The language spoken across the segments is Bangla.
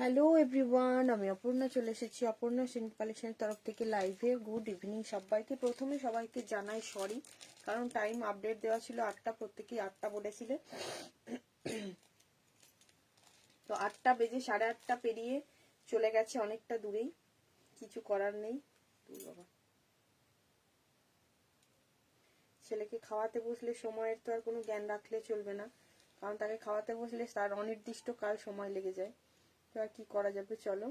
হ্যালো এভরিওয়ান, আমি অপর্ণা চলে এসেছি অপর্ণা সিল্ক কালেকশনের তরফ থেকে লাইভে। গুড ইভিনিং সবাইকে। প্রথমে সবাইকে জানাই সরি, কারণ টাইম আপডেট দেওয়া ছিল 8টা, প্রত্যেকেই 8টা বলেছিলে। তো 8টা বেজে 8:30 পেরিয়ে চলে গেছে, অনেকটা দূরেই, কিছু করার নেই। বাবা, ছেলেকে খাওয়াতে বসলে সময়ের তো আর কোনো জ্ঞান রাখলে চলবে না, কারণ তাকে খাওয়াতে বসলে তার অনির্দিষ্ট কাল সময় লেগে যায়। তো আর কি করা যাবে, চলো।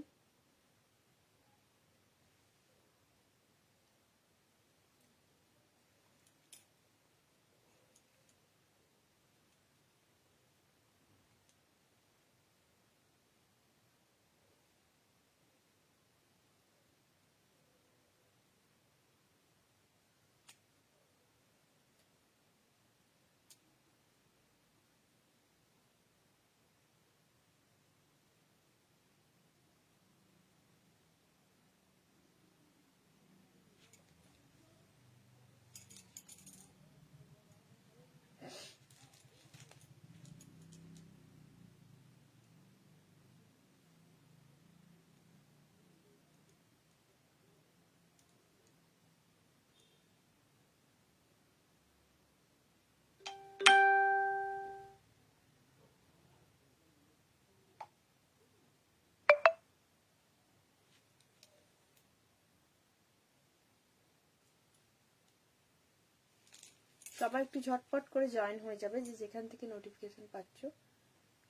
সবাই একটু ঝটপট করে জয়েন হয়ে যাবে, যে যেখান থেকে নোটিফিকেশন পাচ্ছ।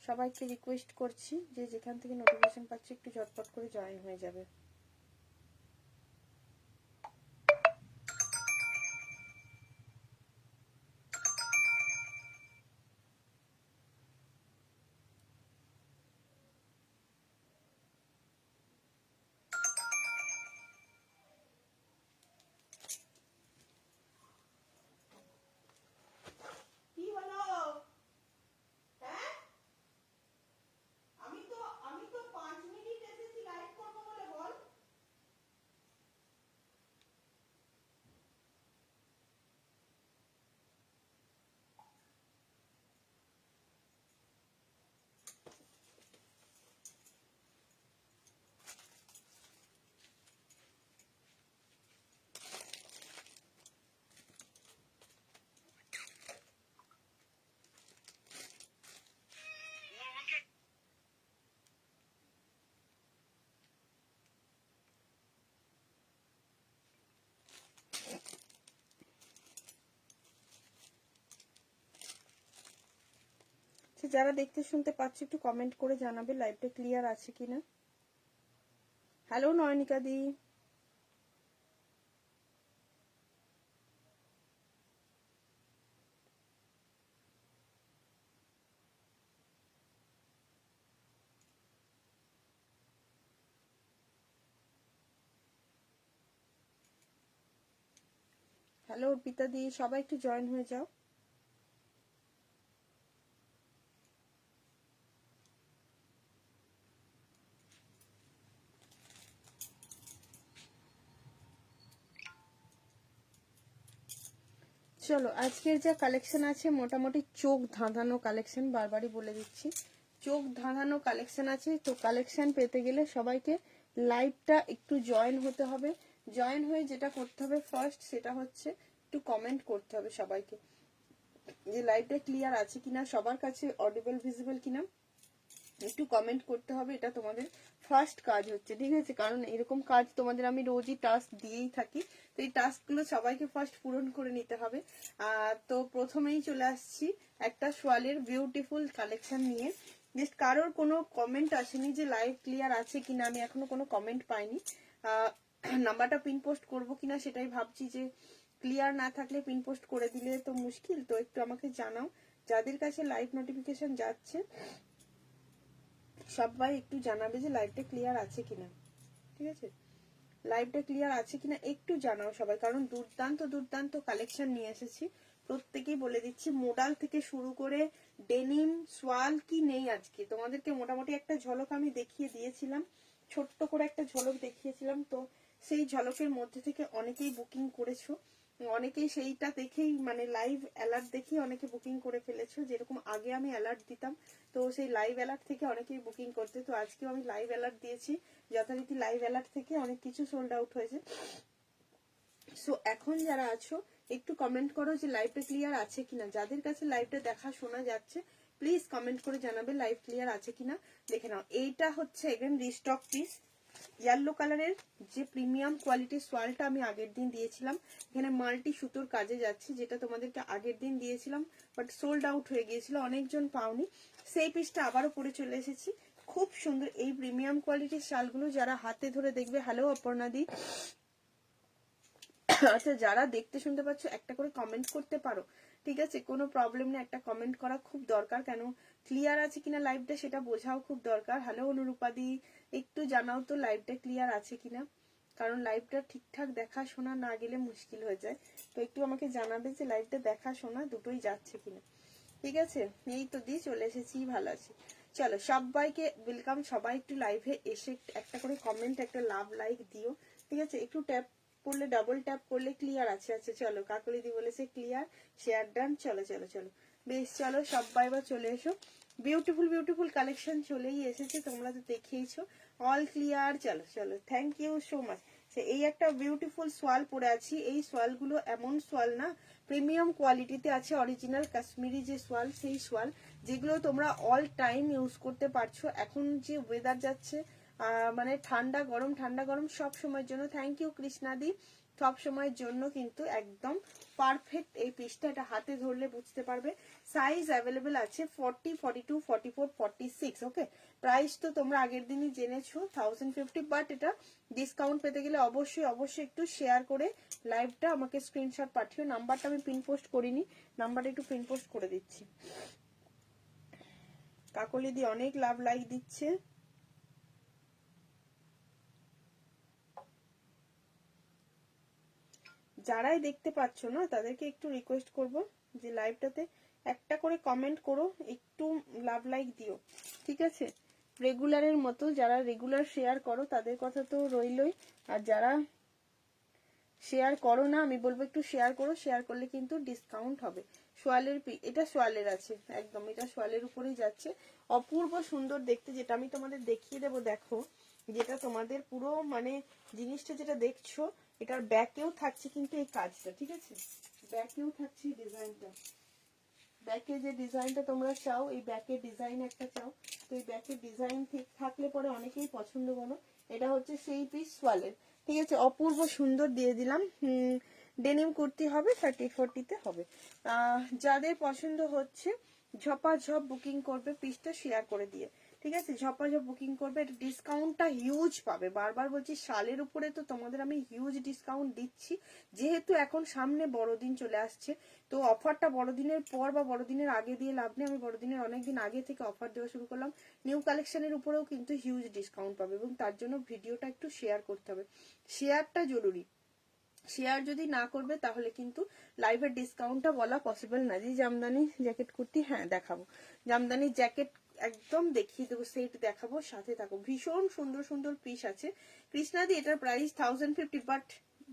সবাইকে রিকোয়েস্ট করছি যে যেখান থেকে নোটিফিকেশন পাচ্ছ একটু ঝটপট করে জয়েন হয়ে যাবে। যারা দেখতে শুনতে পাচ্ছ একটু কমেন্ট করে জানাবে লাইভটা ক্লিয়ার আছে কিনা। হ্যালো নয়নিকা দি, হ্যালো অর্পিতা দি, সবাই একটু জয়েন হয়ে যাও। চলো, আজকের যা কালেকশন আছে মোটামুটি চোখ ধাঁধানো কালেকশন, বারবারই বলে দিচ্ছি চোখ ধাঁধানো কালেকশন আছে। তো কালেকশন পেতে গেলে সবাইকে লাইভটা একটু জয়েন হতে হবে। জয়েন হয়ে যেটা করতে হবে ফার্স্ট, সেটা হচ্ছে একটু কমেন্ট করতে হবে সবাইকে, যে লাইভটা ক্লিয়ার আছে কিনা, সবার কাছে অডিবল ভিজিবল কিনা, একটু কমেন্ট করতে হবে। এটা তোমাদের ফার্স্ট কাজ হচ্ছে, ঠিক আছে? কারণ এরকম কাজ তোমাদের আমি রোজই টাস্ক দিয়েই থাকি, তো এই টাস্কগুলো সবাইকে ফার্স্ট পূরণ করে নিতে হবে। তো প্রথমেই চলে আসছি একটা সোয়ালের বিউটিফুল কালেকশন নিয়ে। জাস্ট কারোর কোনো কমেন্ট আসেনি যে লাইভ ক্লিয়ার আছে কিনা, আমি এখনো কোনো কমেন্ট পাইনি। নাম্বারটা পিন পোস্ট করবো কিনা সেটাই ভাবছি, যে ক্লিয়ার না থাকলে পিন পোস্ট করে দিলে তো মুশকিল। তো একটু আমাকে জানাও যাদের কাছে লাইভ নোটিফিকেশন যাচ্ছে, সবাই একটু জানাবে যে লাইভটা ক্লিয়ার আছে কিনা, ঠিক আছে? লাইভটা ক্লিয়ার আছে কিনা একটু জানাও সবাই, কারণ দুর্দান্ত দুর্দান্ত কালেকশন নিয়ে এসেছি। প্রত্যেকেই বলে দিচ্ছি, মোডাল থেকে শুরু করে ডেনিম সোয়াল কি নেই আজকে, তোমাদেরকে মোটামুটি একটা ঝলক আমি দেখিয়ে দিয়েছিলাম, ছোট্ট করে একটা ঝলক দেখিয়েছিলাম। তো সেই ঝলকের মধ্যে থেকে অনেকেই বুকিং করেছো, অনেকেই সেইটা দেখেই মানে লাইভ অ্যালার্ট দেখেই অনেকে বুকিং করে ফেলেছো, যেরকম আগে আমি অ্যালার্ট দিতাম, তো সেই লাইভ অ্যালার্ট থেকে অনেকেই বুকিং করতে, তো আজকেও আমি লাইভ অ্যালার্ট দিয়েছি, যথারীতি লাইভ অ্যালার্ট থেকে অনেক কিছু সোল্ড আউট হয়েছে। সো এখন যারা আছো একটু কমেন্ট করো যে লাইভটা ক্লিয়ার আছে কিনা, যাদের কাছে লাইভটা দেখা শোনা যাচ্ছে প্লিজ কমেন্ট করে জানাবে লাইভ ক্লিয়ার আছে কিনা। দেখে নাও, এইটা হচ্ছে এগেন রিস্টক পিস, ইয়েলো কালারের যে প্রিমিয়াম কোয়ালিটির সোয়ালটা আমি আগের দিন দিয়েছিলাম, এখানে মাল্টি সুতোর কাজে যাচ্ছে, যেটা তোমাদেরকে আগের দিন দিয়েছিলাম বাট সোল্ড আউট হয়ে গিয়েছিল, অনেকজন পাওনি, সেই পিসটা আবারও পরে চলে এসেছি। খুব সুন্দর এই প্রিমিয়াম কোয়ালিটির শালগুলো যারা হাতে ধরে দেখবে, হ্যালো অপর্ণাদি, আচ্ছা যারা দেখতে শুনতে পাচ্ছ একটা করে কমেন্ট করতে পারো, ঠিক আছে, কোনো প্রবলেম নেই, একটা কমেন্ট করা খুব দরকার, কেন ক্লিয়ার আছে কিনা লাইভটা সেটা বোঝাও খুব দরকার। হ্যালো অনুরূপাদি, একটু জানাও তো লাইভটা ক্লিয়ার আছে কিনা, কারণ লাইভটা ঠিকঠাক দেখা শোনা না গেলে মুশকিল হয়ে যায়, তো একটু আমাকে জানাবে যে লাইভটা দেখা শোনা দুটোই যাচ্ছে কিনা, ঠিক আছে। এই তো দিয়ে চলে এসেছি, ভালো আছি। চলো সবাইকে ওয়েলকাম, সবাই একটু লাইভে এসে একটা করে কমেন্ট, একটা লাভ লাইক দিও, ঠিক আছে, একটু ট্যাপ করলে, ডাবল ট্যাপ করলে ক্লিয়ার আছে। আচ্ছা চলো, কাকলিদি বলেছে ক্লিয়ার, শেয়ার ডান, চলো চলো চলো, বেশ চলো সবাই এবার চলে এসো। বিউটিফুল বিউটিফুল কালেকশন চলেই এসেছে, তোমরা তো দেখেইছো, অল ক্লিয়ার, চলো চলো, থ্যাংক ইউ সো মাচ। এই একটা বিউটিফুল সোয়াল পরে আছি, এই সোয়ালগুলো এমন সোয়াল না, প্রিমিয়াম কোয়ালিটিতে আছে, অরিজিনাল কাশ্মীরি যে সোয়াল, সেই সোয়াল যেগুলো তোমরা অল টাইম ইউজ করতে পারছো। এখন যে ওয়েদার যাচ্ছে মানে ঠান্ডা গরম ঠান্ডা গরম সব সময়ের জন্য, থ্যাংক ইউ কৃষ্ণাদি, সব সময়ের জন্য কিন্তু একদম পারফেক্ট এই পিসটা, এটা হাতে ধরলে বুঝতে পারবে। সাইজ অ্যাভেলেবেল আছে 40, 42, 44, 46, ওকে। প্রাইস তো তোমরা আগের দিনই জেনেছো 1050, বাট এটা ডিসকাউন্ট পেতে গেলে অবশ্যই অবশ্যই একটু শেয়ার করে লাইভটা আমাকে স্ক্রিনশট পাঠিও। নাম্বারটা আমি পিন পোস্ট করিনি, নাম্বারটা একটু পিন পোস্ট করে দিচ্ছি। কাকলিদি অনেক লাভ লাইক দিচ্ছে, যারাই দেখতে পাচ্ছ না তাদেরকে একটু রিকোয়েস্ট করব যে লাইভটাতে একটা করে কমেন্ট করো, একটু লাভ লাইক দিও, ঠিক আছে। রেগুলারের মতো যারা রেগুলার শেয়ার করো তাদের কথা তো রইলই, আর যারা শেয়ার করো না আমি বলবো একটু শেয়ার করো, শেয়ার করলে কিন্তু ডিসকাউন্ট হবে। সোয়ালের এটা সোয়ালের আছে একদম, এটা সোয়ালের উপরেই যাচ্ছে, অপূর্ব সুন্দর দেখতে, যেটা আমি তোমাদের দেখিয়ে দেবো, দেখো যেটা তোমাদের পুরো মানে জিনিসটা যেটা দেখছো এটার ব্যাকেও থাকছে কিন্তু এই কাজটা, ঠিক আছে, ব্যাকেও থাকছে এই ডিজাইনটা, ব্যাকে যে ডিজাইনটা তোমরা চাও, এই ব্যাকের ডিজাইন একটা চাও, তো এই ব্যাকের ডিজাইন ঠিক থাকলে পরে অনেকেই পছন্দ করো। এটা হচ্ছে সেই পিস সোয়ালের, ঠিক আছে, অপূর্ব সুন্দর দিয়ে দিলাম। ডেনিম কুর্তি হবে 30-40-তে হবে। যাদের পছন্দ হচ্ছে ঝপাঝপ বুকিং করবে, পিসটা শেয়ার করে দিয়ে, ঠিক আছে, ঝপাঝপ বুকিং করবে, এটা ডিসকাউন্টটা হিউজ পাবে, বারবার বলছি শালের উপরে তো তোমাদের আমি হিউজ ডিসকাউন্ট দিচ্ছি, যেহেতু এখন সামনে বড়দিন চলে আসছে, তো অফারটা বড়দিনের পর বা বড়দিনের আগে দিয়ে লাভ নেই, আমি বড়দিনের অনেকদিন আগে থেকে অফার দেওয়া শুরু করলাম। নিউ কালেকশনের উপরেও কিন্তু হিউজ ডিসকাউন্ট পাবে, এবং তার জন্য ভিডিওটা একটু শেয়ার করতে হবে, শেয়ারটা জরুরি, শেয়ার যদি না করবে তাহলে কিন্তু লাইভের ডিসকাউন্টটা বলা পসিবল না। যে জামদানি জ্যাকেট কুর্তি, হ্যাঁ দেখাবো, জামদানি জ্যাকেট একদম দেখিয়ে দেবো, সেট দেখাবো, সাথে থাকো, ভীষণ সুন্দর সুন্দর পিস আছে। কৃষ্ণাদি এটার প্রাইস 1050, বাট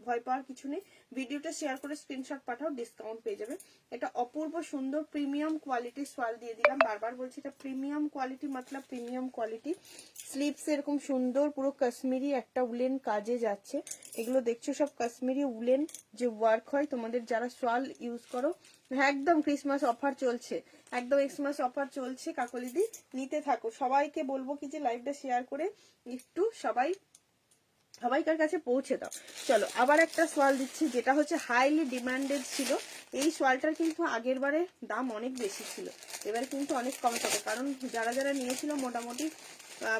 ভয় পাওয়ার কিছু নেই, ভিডিওটা শেয়ার করে স্ক্রিনশট পাঠাও, ডিসকাউন্ট পেয়ে যাবে। এটা অপূর্ব সুন্দর প্রিমিয়াম কোয়ালিটির সোয়াল দিয়ে দিলাম, বারবার বলছি এটা প্রিমিয়াম কোয়ালিটি, মতলব প্রিমিয়াম কোয়ালিটি। স্লিভস এরকম সুন্দর পুরো কাশ্মীরি একটা উলেন কাজে যাচ্ছে, এগুলো দেখছো সব কাশ্মীরি উলেন যে ওয়ার্ক হয়, তোমাদের যারা সোয়াল ইউজ করো, একদম ক্রিসমাস অফার চলছে, একদম ক্রিসমাস অফার চলছে, কাকলিদি নিতে থাকো। সবাইকে বলবো কি যে লাইভটা শেয়ার করে একটু সবাইকার কাছে পৌঁছে দাও। চলো আবার একটা সোয়াল দিচ্ছি, যেটা হচ্ছে হাইলি ডিমান্ডেড ছিল, এই সোয়ালটার কিন্তু আগের বারে দাম অনেক বেশি ছিল, এবারে কিন্তু অনেক কমে পাবে, কারণ যারা যারা নিয়েছিল মোটামুটি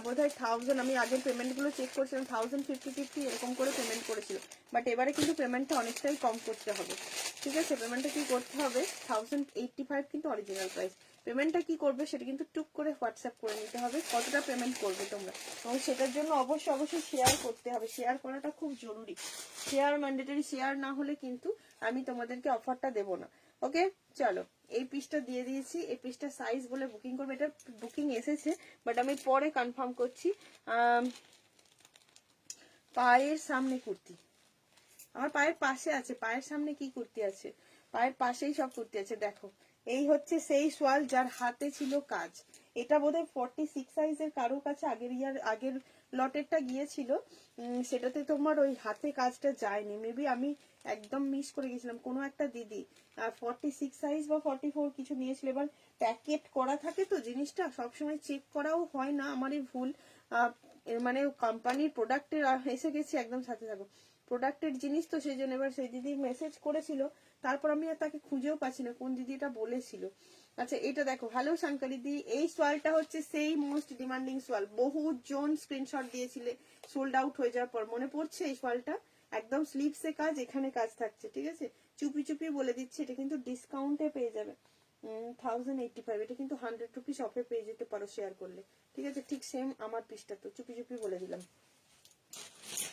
বোধহয় 1000, আমি আগের পেমেন্টগুলো চেক করছিলাম 1050 এরকম করে পেমেন্ট করেছিল, বাট এবারে কিন্তু পেমেন্টটা অনেকটাই কম করতে হবে, ঠিক আছে, পেমেন্টটা কি করতে হবে 1085 কিন্তু অরিজিনাল প্রাইস, পেমেন্টটা কি করবে সেটা কিন্তু টুক করে হোয়াটসঅ্যাপ করে নিতে হবে, কতটা পেমেন্ট করবে তোমরা, এবং সেটার জন্য অবশ্যই অবশ্যই শেয়ার করতে হবে, শেয়ার করাটা খুব জরুরি, শেয়ার ম্যান্ডেটরি, শেয়ার না হলে কিন্তু আমি তোমাদেরকে অফারটা দেবো না, ওকে। চলো এই পিসটা দিয়ে দিয়েছি, এই পিসটা সাইজ বলে বুকিং করবে, এটা বুকিং এসেছে বাট আমি পরে কনফার্ম করছি। পায়ের সামনে কুর্তি, আমার পায়ের পাশে আছে, পায়ের সামনে কি কুর্তি আছে, পায়ের পাশেই সব কুর্তি আছে। দেখো এই হচ্ছে সেই সোয়াল যার হাতে ছিল কাজ। এটা বোধহয় 46 সাইজের কারোর কাছে আগের লটেরটা গিয়েছিল, সেটাতে তোমার ওই হাতে কাজটা যায়নি, মেবি আমি একদম মিস করে গেছিলাম। কোনো একটা দিদি 46 সাইজ বা 44 কিছু নিয়েছিল। এবার প্যাকেট করা থাকে তো জিনিসটা, সবসময় চেক করাও হয় না, আমারই ভুল। মানে কোম্পানির প্রোডাক্টের এসে গেছে একদম সাথে থাকো প্রোডাক্টের জিনিস তো, সেই জন্য। এবার সেই দিদি মেসেজ করেছিল, তারপর আমি আর তাকে খুঁজেও পাচ্ছি না কোন দিদি এটা বলেছিল। আচ্ছা এটা দেখো, হ্যালো শঙ্করী দি, এই সোয়ালটা হচ্ছে সেই মোস্ট ডিমান্ডিং সোয়াল, বহুজন স্ক্রিনশট দিয়েছিলে সোল্ড আউট হয়ে যাওয়ার পর, মনে পড়ছে এই সোয়ালটা? একদম স্লিভসে কাজ, এখানে কাজ থাকছে, ঠিক আছে। চুপি চুপি বলে দিচ্ছি, এটা কিন্তু ডিসকাউন্টে পেয়ে যাবে 1085, এটা কিন্তু 100 রুপিস অফে পেয়ে যেতে পারো শেয়ার করলে, ঠিক আছে। ঠিক সেম আমার পিসটা, তো চুপি চুপি বলে দিলাম।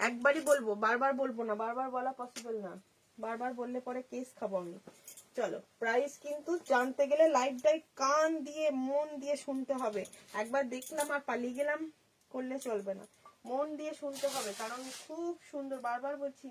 একবারই বলবো, বারবার বলবো না, বারবার বলা পসিবল না, বারবার বললে পরে কেস খাবো আমি। চলো প্রাইস কিন্তু জানতে গেলে লাইভটাই কান দিয়ে মন দিয়ে শুনতে হবে। একবার দেখলাম আর পালিয়ে গেলাম করলে চলবে না, মন দিয়ে শুনতে হবে, কারণ খুব সুন্দর, বারবার বলছি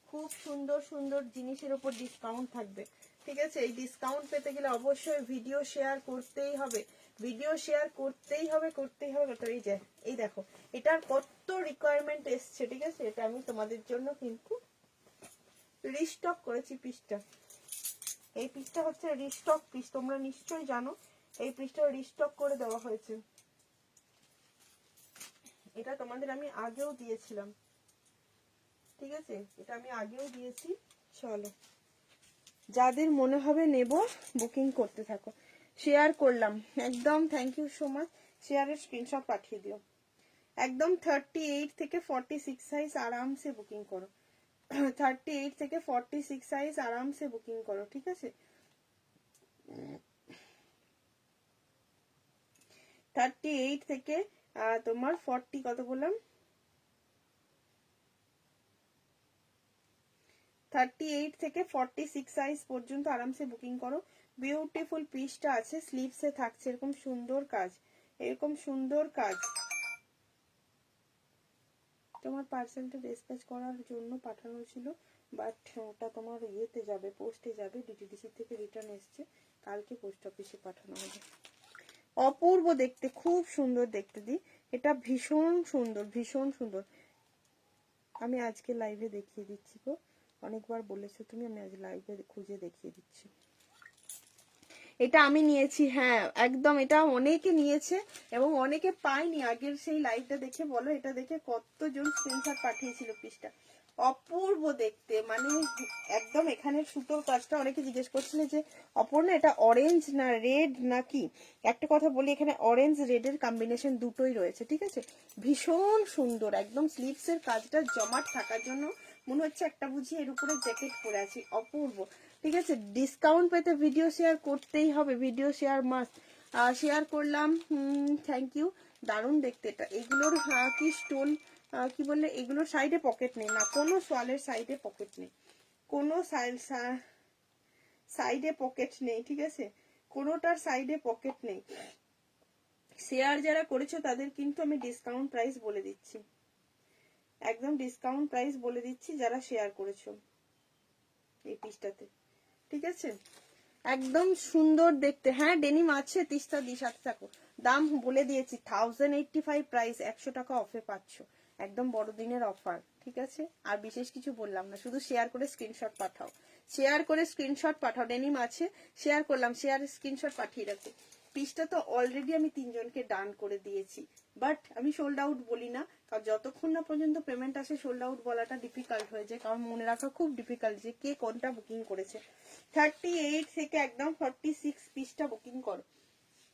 খুব সুন্দর সুন্দর জিনিসের উপর ডিসকাউন্ট থাকবে, ঠিক আছে। এই ডিসকাউন্ট পেতে গেলে অবশ্যই ভিডিও শেয়ার করতেই হবে, ভিডিও শেয়ার করতেই হবে করতেই হবে। এই যে এই দেখো, এটার কত রিকোয়ারমেন্ট এসছে, ঠিক আছে। এটা আমি তোমাদের জন্য কিন্তু রিস্টক করেছি পিসটা। এই পিসটা হচ্ছে রিস্টক পিস, তোমরা নিশ্চয়ই জানো এই পিসটা রিস্টক করে দেওয়া হয়েছে। এটা তোমাদের আমি আগেও দিয়েছিলাম, ঠিক আছে, এটা আমি আগেও দিয়েছি। চলো যাদের মনে হবে নেব বুকিং করতে থাকো। শেয়ার করলাম একদম, থ্যাংক ইউ সো মাচ। শেয়ারের স্ক্রিনশট পাঠিয়ে দিও। একদম 38 থেকে 46 সাইজ আরামসে বুকিং করো, 38 থেকে 46 সাইজ আরামসে বুকিং করো, ঠিক আছে। 38 থেকে তোমার 40 কত বললাম, 38 থেকে 46 সাইজ পর্যন্ত আরামসে বুকিং করো। বিউটিফুল পিসটা আছে, স্লিভসে থাকছে এরকম সুন্দর কাজ, এরকম সুন্দর কাজ। তোমার পার্সেলটা ডিসপ্যাচ করার জন্য পাঠানো ছিল, বাট ওটা তোমার ইয়েতে যাবে, পোস্টে যাবে, ডিটিডিসি থেকে রিটার্ন এসছে, কালকে পোস্ট অফিসে পাঠানো হবে। অপূর্ব দেখতে, খুব সুন্দর দেখতে দি, এটা ভীষণ সুন্দর, ভীষণ সুন্দর। আমি আজকে লাইভে দেখিয়ে দিচ্ছি গো, অনেকবার বলেছো তুমি, আমি আজ লাইভে খুঁজে দেখিয়ে দিচ্ছি। এটা আমি নিয়েছি, হ্যাঁ একদম, এটা অনেকে নিয়েছে এবং অনেকে পায়নি। আগের সেই লাইভটা দেখে বলো, এটা দেখে কতজন স্ক্রিনশট পাঠিয়েছিল পিসটা। অপূর্ব দেখতে, মানে একদম এখানে সুতোর কাজটা, অনেকে জিজ্ঞেস করছিল যে অপূর্ণা এটা অরেঞ্জ না রেড নাকি। একটা কথা বলি, এখানে অরেঞ্জ রেডের কম্বিনেশন দুটোই রয়েছে, ঠিক আছে। ভীষণ সুন্দর, একদম স্লিভসের কাজটা জমাট থাকার জন্য মনে হচ্ছে একটা বুঝি এর উপরে জ্যাকেট পরে আছি, অপূর্ব, ঠিক আছে। ডিসকাউন্ট পেতে ভিডিও শেয়ার করতেই হবে, ভিডিও শেয়ার মাস্ট। শেয়ার করলাম, থ্যাংক ইউ। দারুণ দেখতে এটা। এগুলোর কি স্টোন কি বললে, এগুলোর সাইডে পকেট নেই, না কোনো সোয়ালের সাইডে পকেট নেই, কোনো সাইডে পকেট নেই, ঠিক আছে, কোনোটার সাইডে পকেট নেই। শেয়ার যারা করেছো তাদের কিন্তু আমি ডিসকাউন্ট প্রাইস বলে দিচ্ছি, একদম ডিসকাউন্ট প্রাইস বলে দিচ্ছি যারা শেয়ার করেছো এই পিসটাতে, ঠিক আছে। একদম সুন্দর দেখতে, হ্যাঁ ডেনিম আছে, তিস্তা দি সাথে থাকো। দাম বলে দিয়েছি 1085 প্রাইস, 100 টাকা অফে পাচ্ছ, একদম বড়দিনের অফার, ঠিক আছে। আর বিশেষ কিছু বললাম না, শুধু শেয়ার করে স্ক্রিনশট পাঠাও, শেয়ার করে স্ক্রিনশট পাঠাও। ডেনিম আছে, শেয়ার করলাম, শেয়ার স্ক্রিনশট পাঠিয়ে রাখো। পিসটা তো অলরেডি আমি 3 জনকে ডান করে দিয়েছি, বাট আমি সোল্ড আউট বলি না, কারণ যতক্ষণ না পর্যন্ত পেমেন্ট আসে সোল্ড আউট বলাটা ডিফিকাল্ট হয়ে যায়, কারণ মনে রাখা খুব ডিফিকাল্ট যে কে কোনটা বুকিং করেছে। 38 থেকে একদম 46 পিসটা বুকিং করো।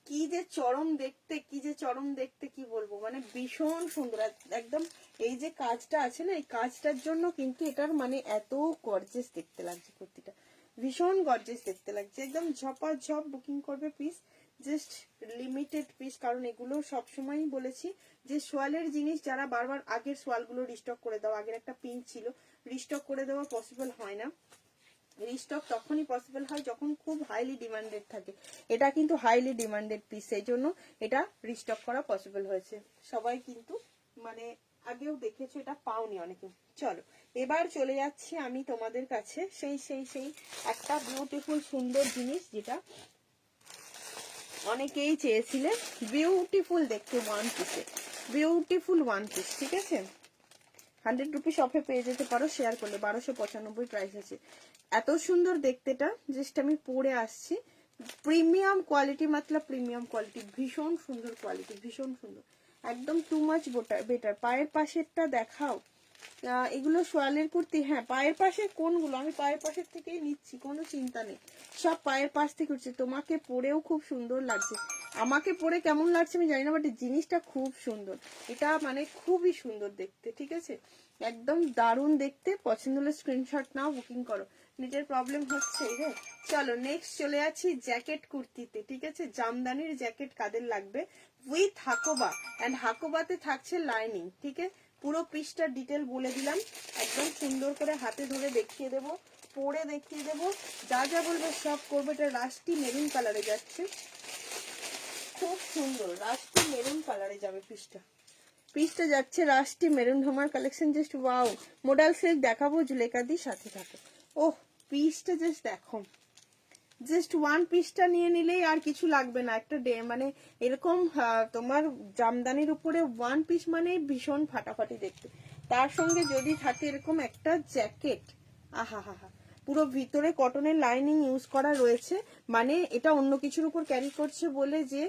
কি যে চরম দেখতে, কি যে চরম দেখতে, কি বলবো, মানে ভীষণ সুন্দর একদম। এই যে কাজটা আছে না, এই কাজটার জন্য কিন্তু এটার মানে এত গর্জেস দেখতে লাগছে কুর্তিটা, ভীষণ গর্জেস দেখতে লাগছে, একদম ঝপাঝপ বুকিং করবে পিস, জাস্ট লিমিটেড পিস। কারণ এগুলো সবসময়ই বলেছি যে সোয়ালের জিনিস যারা বারবার আগের সোয়ালগুলো রিস্টক করে দাও, আগের একটা পিঙ্ক ছিল, রিস্টক করে দেওয়া পসিবল হয় না। রিস্টক তখনই পসিবল হয় যখন খুব হাইলি ডিমান্ডেড থাকে, এটা কিন্তু হাইলি ডিমান্ডেড পিস, সেই জন্য এটা রিস্টক করা পসিবল হয়েছে। সবাই কিন্তু মানে আগেও দেখেছো, এটা পাওনি অনেকে। চলো এবার চলে যাচ্ছি আমি তোমাদের কাছে সেই সেই সেই একটা বিউটিফুল সুন্দর জিনিস, যেটা অনেকেই চেয়েছিলে। বিউটিফুল দেখতে ওয়ান পিসে, বিউটিফুল ওয়ান পিস, ঠিক আছে? 100 রুপিস অফে পেয়ে যেতে পারো শেয়ার করলে, 1295 প্রাইস আছে। এত সুন্দর দেখতেটা, জাস্ট আমি পরে আসছি। প্রিমিয়াম কোয়ালিটি, মতলব প্রিমিয়াম কোয়ালিটি, ভীষণ সুন্দর কোয়ালিটি, ভীষণ সুন্দর, একদম টু মাচ বেটার। পায়ের পাশেরটা দেখাও। এগুলো সোয়ালের কুর্তি। হ্যাঁ, পায়ের পাশে কোনগুলো, আমি পায়ের পাশের থেকেই নিচ্ছি, কোনো চিন্তা নেই, সব পায়ের পাশ থেকে উঠছে। তোমাকে পরেও খুব সুন্দর লাগছে, আমাকে পরে কেমন লাগছে আমি জানি না, বাট জিনিসটা খুব সুন্দর, এটা মানে খুবই সুন্দর দেখতে, ঠিক আছে? একদম দারুণ দেখতে। পছন্দ হলে স্ক্রিনশট নাও, বুকিং করো। নিজের প্রবলেম হচ্ছে রে। চলো নেক্সট চলে আছি জ্যাকেট কুর্তিতে, ঠিক আছে? জামদানির জ্যাকেট কাদের লাগবে, উইথ হাকোবা, এন্ড হাকোবাতে থাকছে লাইনিং, ঠিক আছে? পুরো পিসটার ডিটেল বলে দিলাম, একদম সুন্দর করে হাতে ধরে দেখিয়ে দেবো, পরে দেখিয়ে দেবো, যা যা বলবে সব করবো। এটা রাস্টি মেরুন কালারে যাচ্ছে, খুব সুন্দর রাস্টি মেরুন কালারে যাবে পিসটা। পিসটা যাচ্ছে রাস্টি মেরুন। আমার collection just wow. Modal silk দেখাবো, জুলেকা দি সাথে থাকো। ওহ, পিসটা জাস্ট দেখো, জাস্ট ওয়ান পিসটা নিয়ে নিলেই আর কিছু লাগবে না। একটা মানে এরকম তোমার জামদানির উপরে ওয়ান পিস মানে ভীষণ ফাটাফাটি দেখতে, তার সঙ্গে যদি থাকে এরকম একটা জ্যাকেট, আহা হা হা। পুরো ভিতরে কটনের লাইনিং ইউজ করা রয়েছে, মানে এটা অন্য কিছুর উপর ক্যারি করছে বলে যে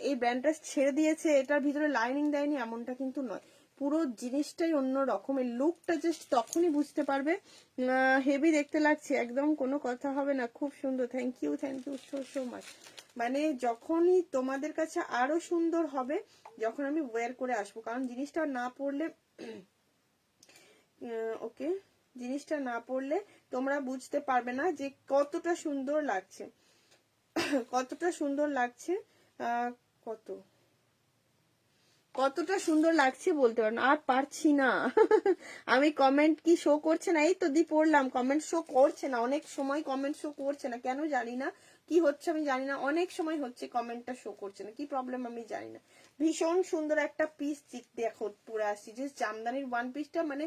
এই ব্র্যান্ডটা ছেড়ে দিয়েছে, এটার ভিতরে লাইনিং দেয়নি এমনটা কিন্তু নয়। পুরো জিনিসটাই অন্য রকমের, লুকটা জাস্ট তখনই বুঝতে পারবে। হেভি দেখতে লাগছে, একদম কোনো কথা হবে না, খুব সুন্দর। Thank you so so much. মানে যখনই তোমাদের কাছে আরো সুন্দর হবে যখন আমি ওয়্যার করে আসবো, কারণ জিনিসটা না পড়লে ওকে, জিনিসটা না পড়লে তোমরা বুঝতে পারবে না যে কতটা সুন্দর লাগছে, কতটা সুন্দর লাগছে, কত কতটা সুন্দর লাগছে বলতে পারো না। আর পারছি না আমি কমেন্ট কি শো করছে না, এই তো দি পড়লাম, কমেন্ট শো করছে না, অনেক সময় কমেন্ট শো করছে না, কেন জানি না, কি হচ্ছে আমি জানি না, অনেক সময় হচ্ছে কমেন্টটা শো করছে না, কি প্রবলেম আমি জানি না। ভীষণ সুন্দর একটা পিস দেখো পুরো আসছি, যে জামদানির ওয়ান পিসটা মানে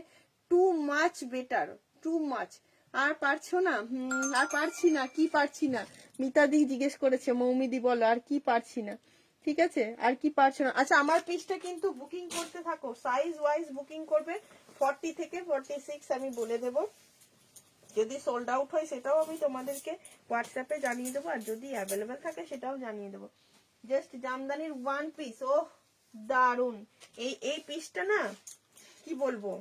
too much better, too much. আর পারছো না? আর পারছি না, কি পারছি না? মিতাদি জিজ্ঞেস করেছে, মৌমিদি বলো আর কি পারছি না, ঠিক আছে? আর কি পারছো না? আচ্ছা, আমার পিসটা কিন্তু বুকিং করতে থাকো, সাইজ ওয়াইজ বুকিং করবে, 40 থেকে 46 আমি বলে দেব। যদি সোল্ড আউট হয় সেটাও আমি তোমাদেরকে হোয়াটসঅ্যাপে জানিয়ে দেবো, আর যদি অ্যাভেলেবেল থাকে সেটাও জানিয়ে দেবো। জাস্ট জামদানির ওয়ান পিস, ও দারুন। এই পিসটা না কি বলবো,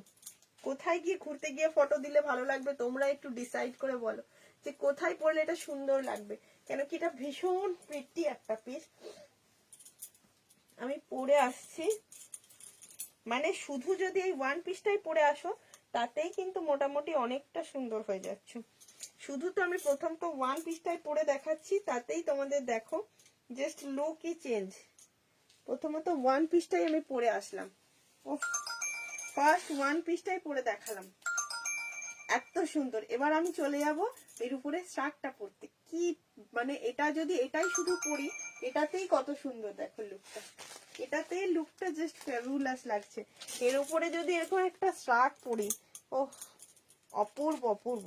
কোথায় গিয়ে ঘুরতে গিয়ে ফটো দিলে ভালো লাগবে, তোমরা একটু ডিসাইড করে বলো যে কোথায় পরলে এটা সুন্দর লাগবে, কেন কি এটা ভীষণ প্রিটি একটা পিস। আমি পরে আসছি, মানে শুধু যদি এই ওয়ান পিসটাই পরে আসো তাতেই কিন্তু মোটামুটি অনেকটা সুন্দর হয়ে যাচ্ছে। শুধু তো আমি প্রথম তো ওয়ান পিসটাই পরে দেখাচ্ছি, তাতেই তোমাদের দেখো জাস্ট লুকই চেঞ্জ। প্রথমত ওয়ান পিসটাই আমি পরে আসলাম, ও ফার্স্ট ওয়ান পিসটাই পরে দেখালাম, এত সুন্দর। এবার আমি চলে যাব এর উপরে শার্টটা পরতে, কি মানে এটা যদি এটাই শুধু পরি, এটাতেই কত সুন্দর দেখো লুকটা, এটাতে লুকটা জাস্ট ফেবুলাস লাগছে। এর উপরে যদি এরকম একটা শার্ট পরি, ও অপূর্ব অপূর্ব,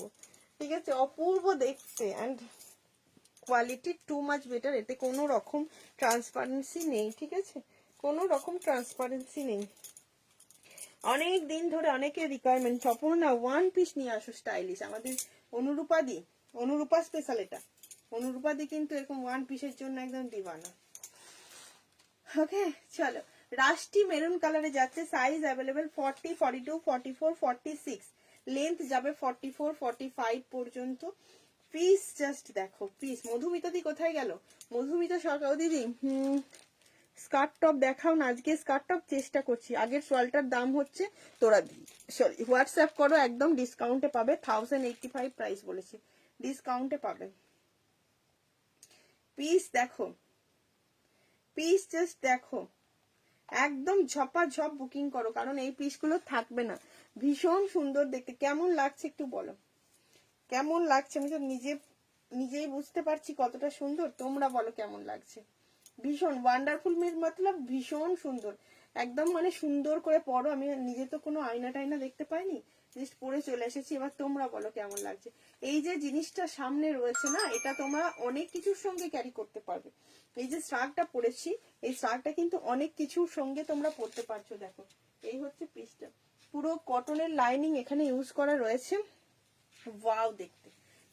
ঠিক আছে? অপূর্ব দেখতে, and quality two much better, এতে কোনো রকম ট্রান্সপারেন্সি নেই, ঠিক আছে? কোনো রকম ট্রান্সপারেন্সি নেই। অনেক দিন ধরে অনেকের রিকোয়ারমেন্ট, অপূর্ণা ওয়ান পিস নিয়ে আসো স্টাইলিশ, আমাদের অনুরূপাদি, অনুরূপা স্পেশাল, এটা অনুরূপাদি কিন্তু এরকম ওয়ান পিসের জন্য একদম দিবানা। ওকে চলো, রাস্টি মেরুন কালারে যাচ্ছে, সাইজ অ্যাভেলেবেল 40, 42, 44, 46, লেন্থ যাবে 44, 45 পর্যন্ত। পিস জাস্ট দেখো, পিস। মধুমিতাদি কোথায় গেল? মধুমিতা সরকার দিদি, স্কার্ট টপ দেখাও না, আজকে স্কার্ট টপ চেষ্টা করছি। আগের সোয়ালটার দাম হচ্ছে, তোরা সরি হোয়াটসঅ্যাপ করো, একদম ডিসকাউন্টে পাবে, 1085 প্রাইস বলেছি, ডিসকাউন্টে পাবে। পিস দেখো, পিস জাস্ট দেখো, একদম ঝপাঝপ বুকিং করো, কারণ এই পিসগুলো থাকবে না। ভীষণ সুন্দর দেখতে, কেমন লাগছে একটু বলো, কেমন লাগছে? আমি তো নিজেই বুঝতে পারছি কতটা সুন্দর, তোমরা বলো কেমন লাগছে। ভীষণ ওয়ান্ডারফুল, মতলব ভীষণ সুন্দর, একদম মানে সুন্দর করে পরো। আমি নিজে তো কোনো আয়না টাইনা দেখতে পাইনি, জাস্ট পরে চলে এসেছি। এবার তোমরা বলো কেমন লাগছে। এই যে জিনিসটা সামনে রয়েছে না, এটা তোমরা অনেক কিছুর সঙ্গে ক্যারি করতে পারবে। এই যে শ্রাগটা পরেছি, এই শ্রাগটা কিন্তু অনেক কিছুর সঙ্গে তোমরা পরতে পারছো। দেখো এই হচ্ছে পিসটা, পুরো কটনের লাইনিং এখানে ইউজ করা রয়েছে। ওয়াও দেখতে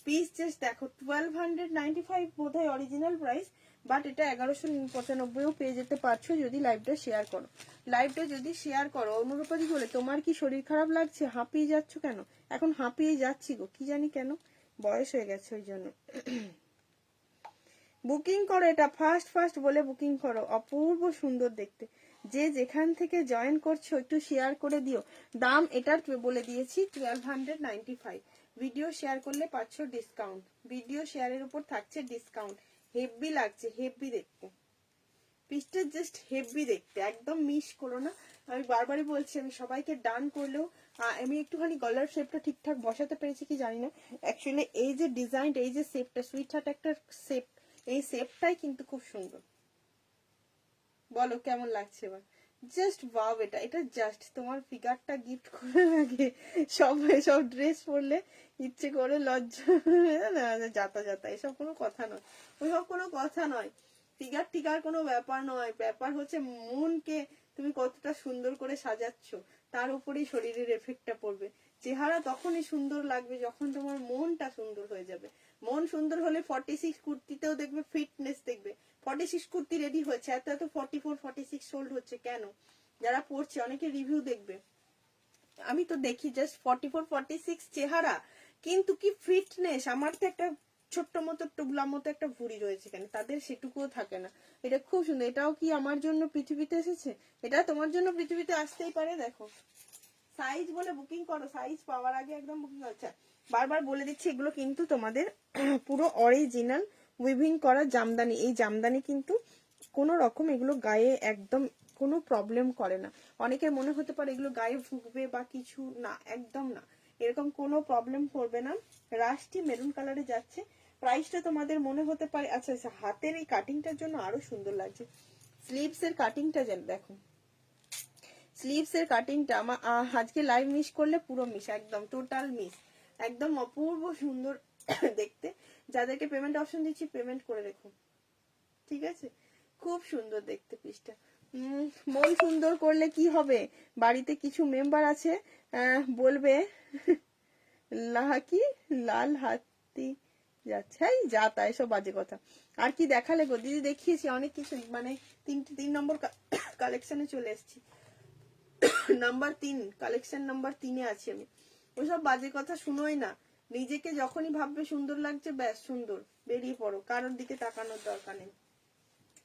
পিস জাস্ট দেখো। 1295 বোধহয় অরিজিনাল প্রাইস, বাট এটা 1195ও পেয়ে যেতে পারছো যদি লাইভটা শেয়ার করো। লাইভটা যদি শেয়ার করো, অনুরূপাদি বলে তোমার কি শরীর খারাপ লাগছে, হাঁপিয়ে যাচ্ছ কেন? এখন হাঁপিয়ে যাচ্ছি গো, কি জানি কেন, বয়স হয়ে গেছে ওই জন্য। বুকিং করো, এটা ফার্স্ট ফার্স্ট বলে বুকিং করো, অপূর্ব সুন্দর দেখতে। যে যেখান থেকে জয়েন করছো একটু শেয়ার করে দিও। দাম এটার বলে দিয়েছি 1295। ভিডিও শেয়ার করলে পাচ্ছ ডিসকাউন্ট, ভিডিও শেয়ারের উপর থাকছে ডিসকাউন্ট। হেভি লাগছে, হেভি দেখতে পিসটা, জাস্ট হেভি দেখতে, একদম মিস করো না। আমি বারবারই বলছি, আমি সবাইকে ডান করলেও আমি একটুখানি গলার শেপটা ঠিকঠাক বসাতে পেরেছি কি জানি না। অ্যাকচুয়ালি এই যে ডিজাইনটা, এই যে শেপটা, সুইট হার্ট একটা শেপ, এই শেপটাই কিন্তু খুব সুন্দর। বলো কেমন লাগছে এবার? Just wow. এটা এটা জাস্ট তোমার ফিগারটা গিফট করে লাগে। সব এসব ড্রেস পরলে ইচ্ছে করে লজ্জা, যাতা যাতা, এসব কোনো কথা নয়, ওইসব কোনো কথা নয়। ফিগার টিগার কোনো ব্যাপার নয়, ব্যাপার হচ্ছে মনকে তুমি কতটা সুন্দর করে সাজাচ্ছ, তার উপরেই শরীরের এফেক্টটা পড়বে। চেহারা তখনই সুন্দর লাগবে যখন তোমার মনটা সুন্দর হয়ে যাবে। মন সুন্দর হলে 46 কুর্তিতেও দেখবে ফিটনেস দেখবে। 46 কুর্তি রেডি হয়েছে, এত এত 44 46 সোল্ড হচ্ছে কেন? যারা পড়ছে অনেকে রিভিউ দেখবে, আমি তো দেখি জাস্ট 44 46 চেহারা, কিন্তু কি ফিটনেস। আমার তো একটা ছোট্ট মতো টুবলা মতো একটা ভুঁড়ি রয়েছে, কেন তাদের সেটুকুও থাকে না। এটা খুব সুন্দর। এটাও কি আমার জন্য পৃথিবীতে এসেছে? এটা তোমার জন্য পৃথিবীতে আসতেই পারে। দেখো সাইজ বলে বুকিং করো, সাইজ পাওয়ার আগে একদম বুকিং। আচ্ছা বারবার বলে দিচ্ছি, এগুলো কিন্তু তোমাদের পুরো অরিজিনাল উইভিং করা জামদানি। এই জামদানি কিন্তু কোনো রকম এগুলো গায়ে একদম কোনো প্রবলেম করে না। অনেকের মনে হতে পারে এগুলো গায়ে ফুকবে বা কিছু, না একদম না, এরকম কোনো প্রবলেম করবে না। রাশটি মেরুন কালারে যাচ্ছে। প্রাইসটা তোমাদের মনে হতে পারে, আচ্ছা আচ্ছা, হাতের এই কাটিংটার জন্য আরো সুন্দর লাগছে। স্লিভস এর কাটিংটা যেন দেখো, স্লিভস এর কাটিংটা আমার আজকে লাইভ মিস করলে পুরো মিস, একদম টোটাল মিস, একদম অপূর্ব সুন্দর দেখতে। যাদেরকে পেমেন্ট অপশন দিচ্ছি পেমেন্ট করে রেখো, ঠিক আছে? খুব সুন্দর দেখতে পিসটা। মন সুন্দর করলে কি হবে, বাড়িতে কিছু মেম্বার আছে বলবে লাহাকি লাল হাতি যাচ্ছে, এই যা তাই সব বাজে কথা। আর কি দেখালে গো দিদি? দেখিয়েছি অনেক কিছু, মানে 3 নম্বর কালেকশনে চলে এসেছি। নাম্বার 3 কালেকশন নাম্বার 3-এ আছি আমি। ওইসব বাজে কথা শুনোই না। নিজেকে যখনই ভাববে সুন্দর লাগছে, ব্যাস সুন্দর, বেরিয়ে পড়ো। কারোর দিকে তাকানোর দরকার নেই,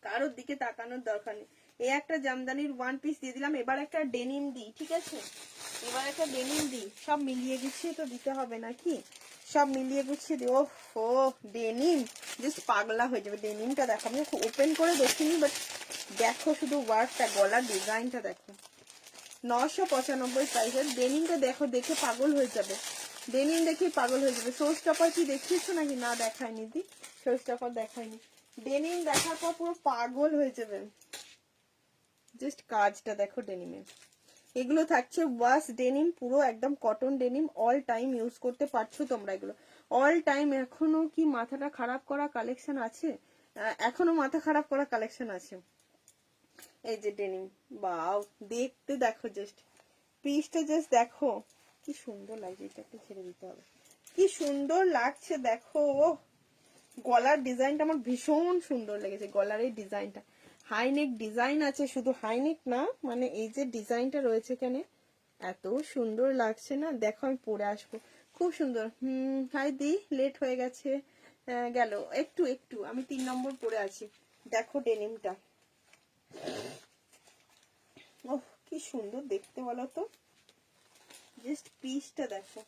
কারোর দিকে তাকানোর দরকার নেই। এই একটা জামদানির ওয়ান পিস দিয়ে দিলাম, এবার একটা ডেনিম দিই, ঠিক আছে? এবার একটা ডেনিম দিই, সব মিলিয়ে গুছিয়ে তো দিতে হবে নাকি? সব মিলিয়ে গুছিয়ে দিই। ও ডেনিম জাস্ট পাগলা হয়ে যাবে। ডেনিমটা দেখো, আমি ওপেন করে দেখিনি, বাট দেখো শুধু ওয়ার্কটা, গলার ডিজাইনটা দেখো। 995 প্রাইসের ডেনিমটা দেখো, দেখে পাগল হয়ে যাবে। ডেনিম দেখে পাগল হয়ে যাবে। শো স্টপার কি দেখিয়েছো নাকি? না দেখায়নি দি, শো স্টপার দেখায়নি। ডেনিম দেখার পর পুরো পাগল হয়ে যাবে। জাস্ট কাজটা দেখো ডেনিমের। এগুলো থাকছে ওয়াশ ডেনিম, পুরো একদম cotton denim, all time use করতে পারছো তোমরা এগুলো, অল টাইম। এখনো কি মাথাটা খারাপ করা কালেকশন আছে? এখনো মাথা খারাপ করা কালেকশন আছে। এই যে ডেনিম, বাও দেখতে দেখো, জাস্ট পিসটা জাস্ট দেখো কি সুন্দর লাগছে। এটা একটু ছেড়ে দিতে হবে, কি সুন্দর লাগছে দেখো। গলার ডিজাইনটা আমার ভীষণ সুন্দর লেগেছে, গলার এই ডিজাইনটা। হাইনেক ডিজাইন আছে, শুধু হাইনেক না, মানে এই যে ডিজাইনটা রয়েছে এখানে, এত সুন্দর লাগছে না। দেখো আমি পরে আসবো, খুব সুন্দর। হাই দি, লেট হয়ে গেছে, গেল একটু একটু। আমি 3 নম্বর পরে আছি। দেখো ডেনিমটা, ওহ কি সুন্দর দেখতে বলো তো। জাস্ট পিসটা দেখো,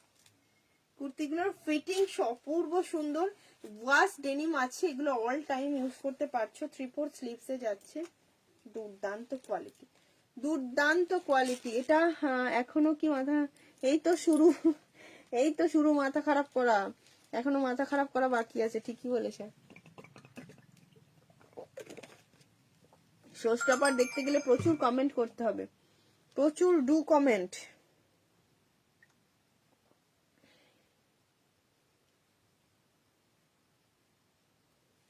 কুর্তিগুলোর ফিটিং অপূর্ব সুন্দর। ওয়াশ ডেনিম আছে, এগুলো অল টাইম ইউজ করতে পারছো। 3/4 স্লিভসে যাচ্ছে, দুর্দান্ত কোয়ালিটি, দুর্দান্ত কোয়ালিটি। এটা এখনো কি মাথা, এই তো শুরু, এই তো শুরু মাথা খারাপ করা, এখনো মাথা খারাপ করা বাকি আছে। ঠিকই বলেছে, শোস্টপার দেখতে গেলে প্রচুর কমেন্ট করতে হবে, প্রচুর ডু কমেন্ট।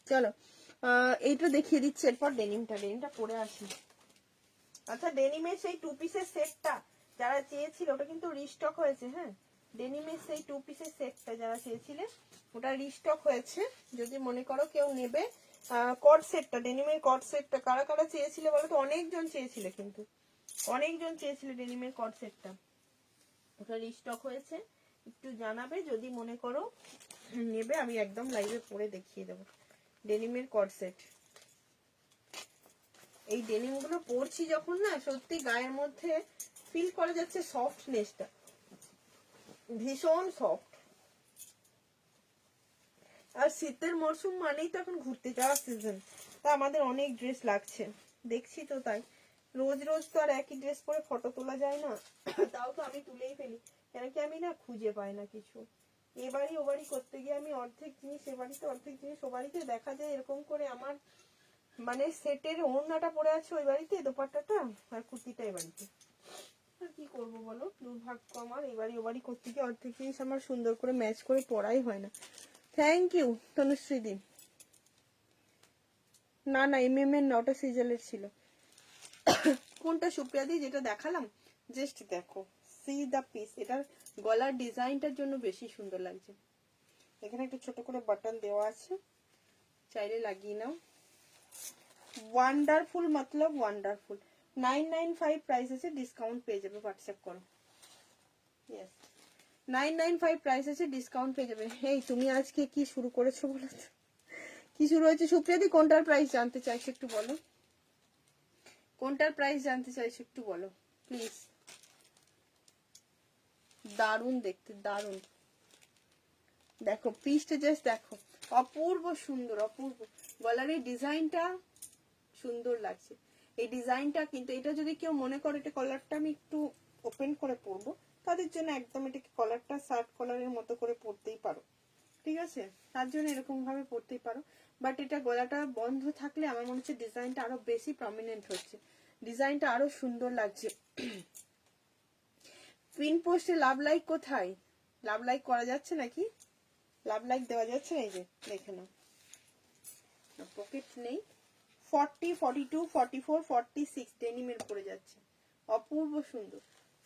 চলো এইটা দেখিয়ে দিচ্ছি, এরপর ডেনিমটা পরে আসি। আচ্ছা ডেনিমের সেই 2 পিসের সেটটা যারা চেয়েছিল ওটা কিন্তু রিস্টক হয়েছে। হ্যাঁ, ডেনিমের সেই 2 পিসের সেটটা যারা চেয়েছিলে ওটা রিস্টক হয়েছে, যদি মনে করো কেউ নেবে। কট সেটটা, ডেনিমের কট সেটটা কারা কারা চেয়েছিলে বলো তো? অনেকজন চেয়েছিলে, কিন্তু অনেকজন চেয়েছিলে ডেনিমের কট সেটটা, ওটা রিস্টক হয়েছে। একটু জানাবে যদি মনে করো নেবে, আমি একদম লাইভে পরে দেখিয়ে দেবো। ডেনিমের কট সেট, এই ডেনিম গুলো পরছি যখন না, সত্যি গায়ের মধ্যে ফিল করা যাচ্ছে সফটনেসটা, ভীষণ সফট। আর শীতের মরশুম মানেই তো এখন ঘুরতে যাওয়ার সিজন, তা আমাদের অনেক ড্রেস লাগছে, দেখছি তো তাই। রোজ রোজ তো আর একই ড্রেস পরে ফটো তোলা যায় না, তাও তো আমি তুলেই ফেলি, কেন কি আমি না খুঁজে পাই না কিছু। এবারই ওবারই করতে গিয়ে আমি অর্ধেক জিনিস এবাড়িতে, অর্ধেক জিনিস ও বাড়িতে, দেখা যায় এরকম করে আমার মানে সেটের ওড়নাটা পরে আছে ওই বাড়িতে, দোপাট্টাটা আর কুর্তিটা এই বাড়িতে। আর কি করবো বলো, দুর্ভাগ্য আমার। এবারই ওবারই করতে গিয়ে অর্ধেক জিনিস আমার সুন্দর করে ম্যাচ করে পরাই হয় না। থ্যাংক ইউ তনুশ্রী দি। না না MM এর নটা সিজলের ছিল। কোনটা সুপ্রিয়া দি? যেটা দেখালাম, জাস্ট দেখো, সি দা পিস। এটার গলার ডিজাইনটার জন্য বেশি সুন্দর লাগছে। এখানে একটা ছোট করে বাটন দেওয়া আছে, চাইলে লাগিয়ে নাও। ওয়ান্ডারফুল মতলব ওয়ান্ডারফুল। 995 প্রাইস আছে, ডিসকাউন্ট পেয়ে যাবে, হোয়াটসঅ্যাপ করো। ইয়েস 995 প্রাইস আছে, ডিসকাউন্ট পেয়ে যাবে। এই তুমি আজকে কি শুরু করেছো বলো তো? কি শুরু হয়েছে সুপ্রিয়া দি? কোনটার প্রাইস জানতে চাইছো একটু বলো, কোনটার প্রাইস জানতে চাইছো একটু বলো প্লিজ। দারুণ দেখতে, দারুণ। দেখো পিসটা জাস্ট দেখো, অপূর্ব সুন্দর, অপূর্ব। গলার এই ডিজাইনটা সুন্দর লাগছে, এই ডিজাইনটা কিন্তু। এটা যদি কেউ মনে করে এটা কলারটা আমি একটু ওপেন করে পরবো, তাদের জন্য একদম এটাকে কলারটা শার্ট কলারের মতো করে পরতেই পারো, ঠিক আছে? তার জন্য এরকম ভাবে পরতেই পারো। বাট এটা গলাটা বন্ধ থাকলে আমার মনে হচ্ছে ডিজাইনটা আরো বেশি প্রমিনেন্ট হচ্ছে, ডিজাইনটা আরো সুন্দর লাগছে। পিন পোস্টে লাভ লাইক কোথায়? লাভ লাইক করা যাচ্ছে নাকি? লাভ লাইক দেওয়া যাচ্ছে না, এই যে দেখে নাও, পকেট নেই। 40, 42, 44, 46 ডেনিমের পরে যাচ্ছে, অপূর্ব সুন্দর।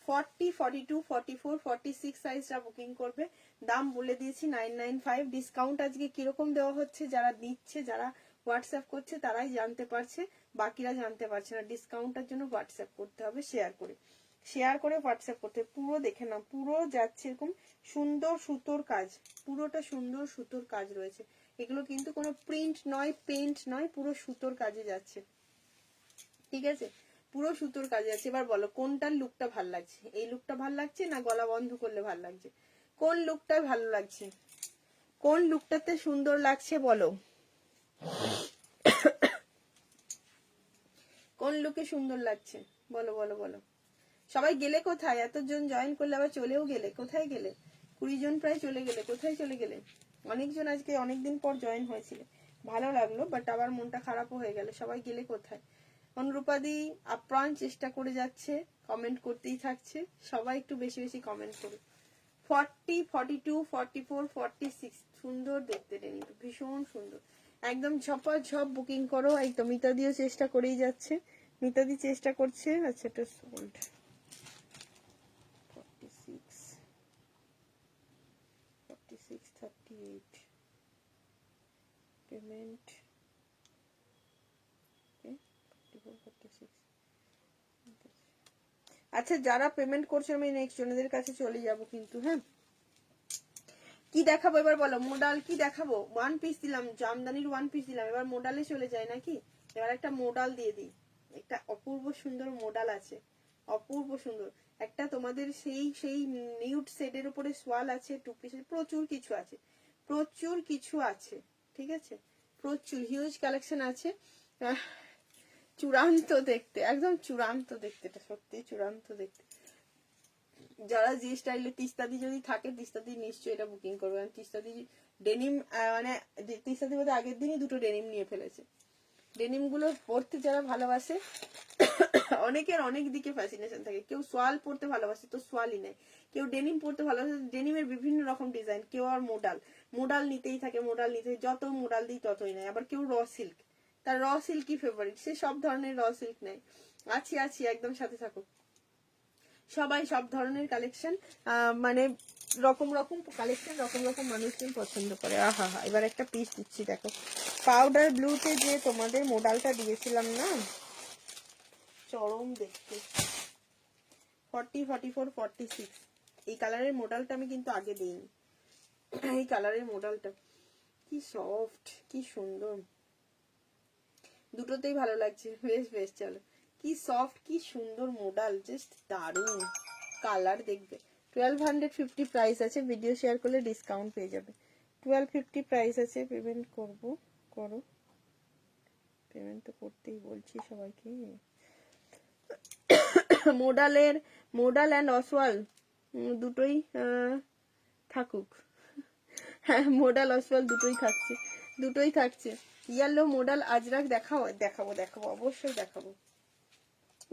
40, 42, 44, 46 সাইজটা বুকিং করবে। দাম বলে দিয়েছি 995। ডিসকাউন্ট আজকে কিরকম দেওয়া হচ্ছে, যারা দিচ্ছে, যারা হোয়াটসঅ্যাপ করছে তারাই জানতে পারছে, বাকিরা জানতে পারছে না। ডিসকাউন্টের জন্য হোয়াটসঅ্যাপ করতে হবে, শেয়ার করে, শেয়ার করে হোয়াটসঅ্যাপ করতে। পুরো দেখে নাও, পুরো যাচ্ছে এরকম সুন্দর সুতোর কাজ, পুরোটা সুন্দর সুতোর কাজ রয়েছে। এগুলো কিন্তু কোনো প্রিন্ট নয়, পেন্ট নয়, পুরো সুতোর কাজে যাচ্ছে, ঠিক আছে? পুরো সুতোর কাজে যাচ্ছে। এবার বলো কোনটার লুকটা ভাল লাগছে? এই লুকটা ভাল লাগছে না গলা বন্ধ করলে ভাল লাগছে? কোন লুকটা ভালো লাগছে? কোন লুকটাতে সুন্দর লাগছে বলো? কোন লুকে সুন্দর লাগছে বলো বলো বলো। সবাই গেলে কোথায়? এতজন জয়েন করলে আবার চলেও গেলে, কোথায় গেলে? 20 জন প্রায় চলে গেলে, কোথায় চলে গেলে? অনেকজন আজকে অনেকদিন পর জয়েন হয়েছিল, ভালো লাগলো, বাট আবার মনটা খারাপও হয়ে গেল। সবাই গেলে কোথায়? অনুরূপাদি আপ্রাণ চেষ্টা করে যাচ্ছে, কমেন্ট করতেই থাকছে। সবাই একটু বেশি বেশি কমেন্ট করো। 40, 42, 44, 46 সুন্দর দেখতে ডেনিম, ভীষণ সুন্দর, একদম ঝপাঝপ বুকিং করো। একদম মিতাদিও চেষ্টা করেই যাচ্ছে, মিতাদি চেষ্টা করছে। আচ্ছা এটা সোল্ড 46, 46, 38 পেমেন্ট, 44, 46। আচ্ছা যারা পেমেন্ট করছে আমি নেক্সট জনদের কাছে চলে যাব কিন্তু। হ্যাঁ, কি দেখাবো এবার বলো? মোডাল কি দেখাবো? ওয়ান পিস দিলাম, জামদানির ওয়ান পিস দিলাম, এবার মোডালে চলে যায় নাকি? এবার একটা মোডাল দিয়ে দিই। একটা অপূর্ব সুন্দর মোডাল আছে, অপূর্ব সুন্দর একটা। তোমাদের সেই সেই নিউড শেডের উপরে সোয়াল আছে, টু পিসের প্রচুর কিছু আছে, প্রচুর কিছু আছে, ঠিক আছে? প্রচুর হিউজ কালেকশন আছে। চূড়ান্ত দেখতে, একদম চূড়ান্ত দেখতে, এটা সত্যি চূড়ান্ত দেখতে। যারা যে স্টাইলে, তিস্তাদি যদি থাকে, তিস্তাদি নিশ্চয়ই এটা বুকিং করবে। তিস্তাদি ডেনিম মানে তিস্তাদি বোধহয় আগের দিনই দুটো ডেনিম নিয়ে ফেলেছে, ডেনিম গুলো পরতে যারা ভালোবাসে, অনেকের অনেক দিকে ফ্যাসিনেশন থাকে। কেউ সোয়াল পরতে ভালোবাসে তো সোয়ালই নেয়, কেউ ডেনিম পরতে ভালোবাসে, ডেনিমের বিভিন্ন রকম ডিজাইন, কেউ আর মোডাল নিতেই থাকে, মোডাল নিতে যত মোডাল দিই ততই নেয়। আবার কেউ র সিল্ক, তার র সিল্কই ফেভারিট, সে সব ধরনের র সিল্ক নেয়। আছি একদম সাথে থাকো সবাই। সব ধরনের কালেকশন, মানে রকম রকম কালেকশন, রকম রকম মানুষজন পছন্দ করে। আহা হা, এবার একটা পিস দিচ্ছি দেখো, পাউডার ব্লুতে যে তোমাদের মোডালটা দিয়েছিলাম না, চরম দেখতে। 40, 44, 46 এই কালারের মোডালটা আমি কিন্তু আগে দিইনি। এই কালারের মোডালটা কি সফট, কি সুন্দর, দুটোতেই ভালো লাগছে। বেশ বেশ, চলো। কি সফট, কি সুন্দর মোডাল, জাস্ট দারুন কালার। দেখবে 1250 প্রাইস আছে, ভিডিও শেয়ার করলে ডিসকাউন্ট পেয়ে যাবে। 1250 প্রাইস আছে। পেমেন্ট করো, পেমেন্ট তো করতেই বলছি সবাইকে। মোডাল অ্যান্ড অসওয়াল দুটোই থাকুক। হ্যাঁ, মোডাল অসওয়াল দুটোই থাকছে। ইয়েলো মোডাল আজরাক দেখাবো, অবশ্যই দেখাবো।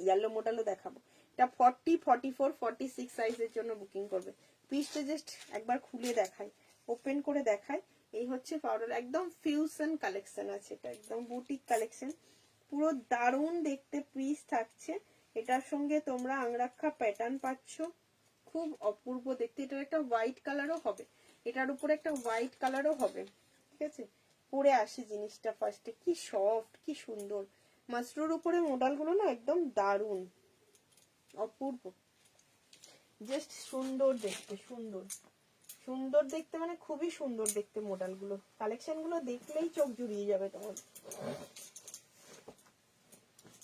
ইয়েলো মোডালও দেখাবো। এটা 40, 44, 46 সাইজের জন্য বুকিং করবে। পিসটা জাস্ট একবার খুলে দেখাই, ওপেন করে দেখাই। এই হচ্ছে পাউডার, একদম ফিউশন কালেকশন আছে, এটা একদম বুটিক কালেকশন, পুরো দারুণ দেখতে পিস থাকছে। এটার সঙ্গে তোমরা আংরাক্ষা প্যাটার্ন পাচ্ছ, খুব অপূর্ব দেখতে। এটার একটা হোয়াইট কালারও হবে, এটার উপরে একটা হোয়াইট কালারও হবে। ঠিক আছে, পরে আসি জিনিসটা ফার্স্টে। কি সফট, কি সুন্দর, মাশরুর উপরে মোডাল গুলো না একদম দারুণ, অপূর্ব, জাস্ট সুন্দর দেখতে, সুন্দর দেখতে, মানে খুবই সুন্দর দেখতে মোডাল গুলো। কালেকশন গুলো দেখলেই চোখ জুড়িয়ে যাবে তোমার।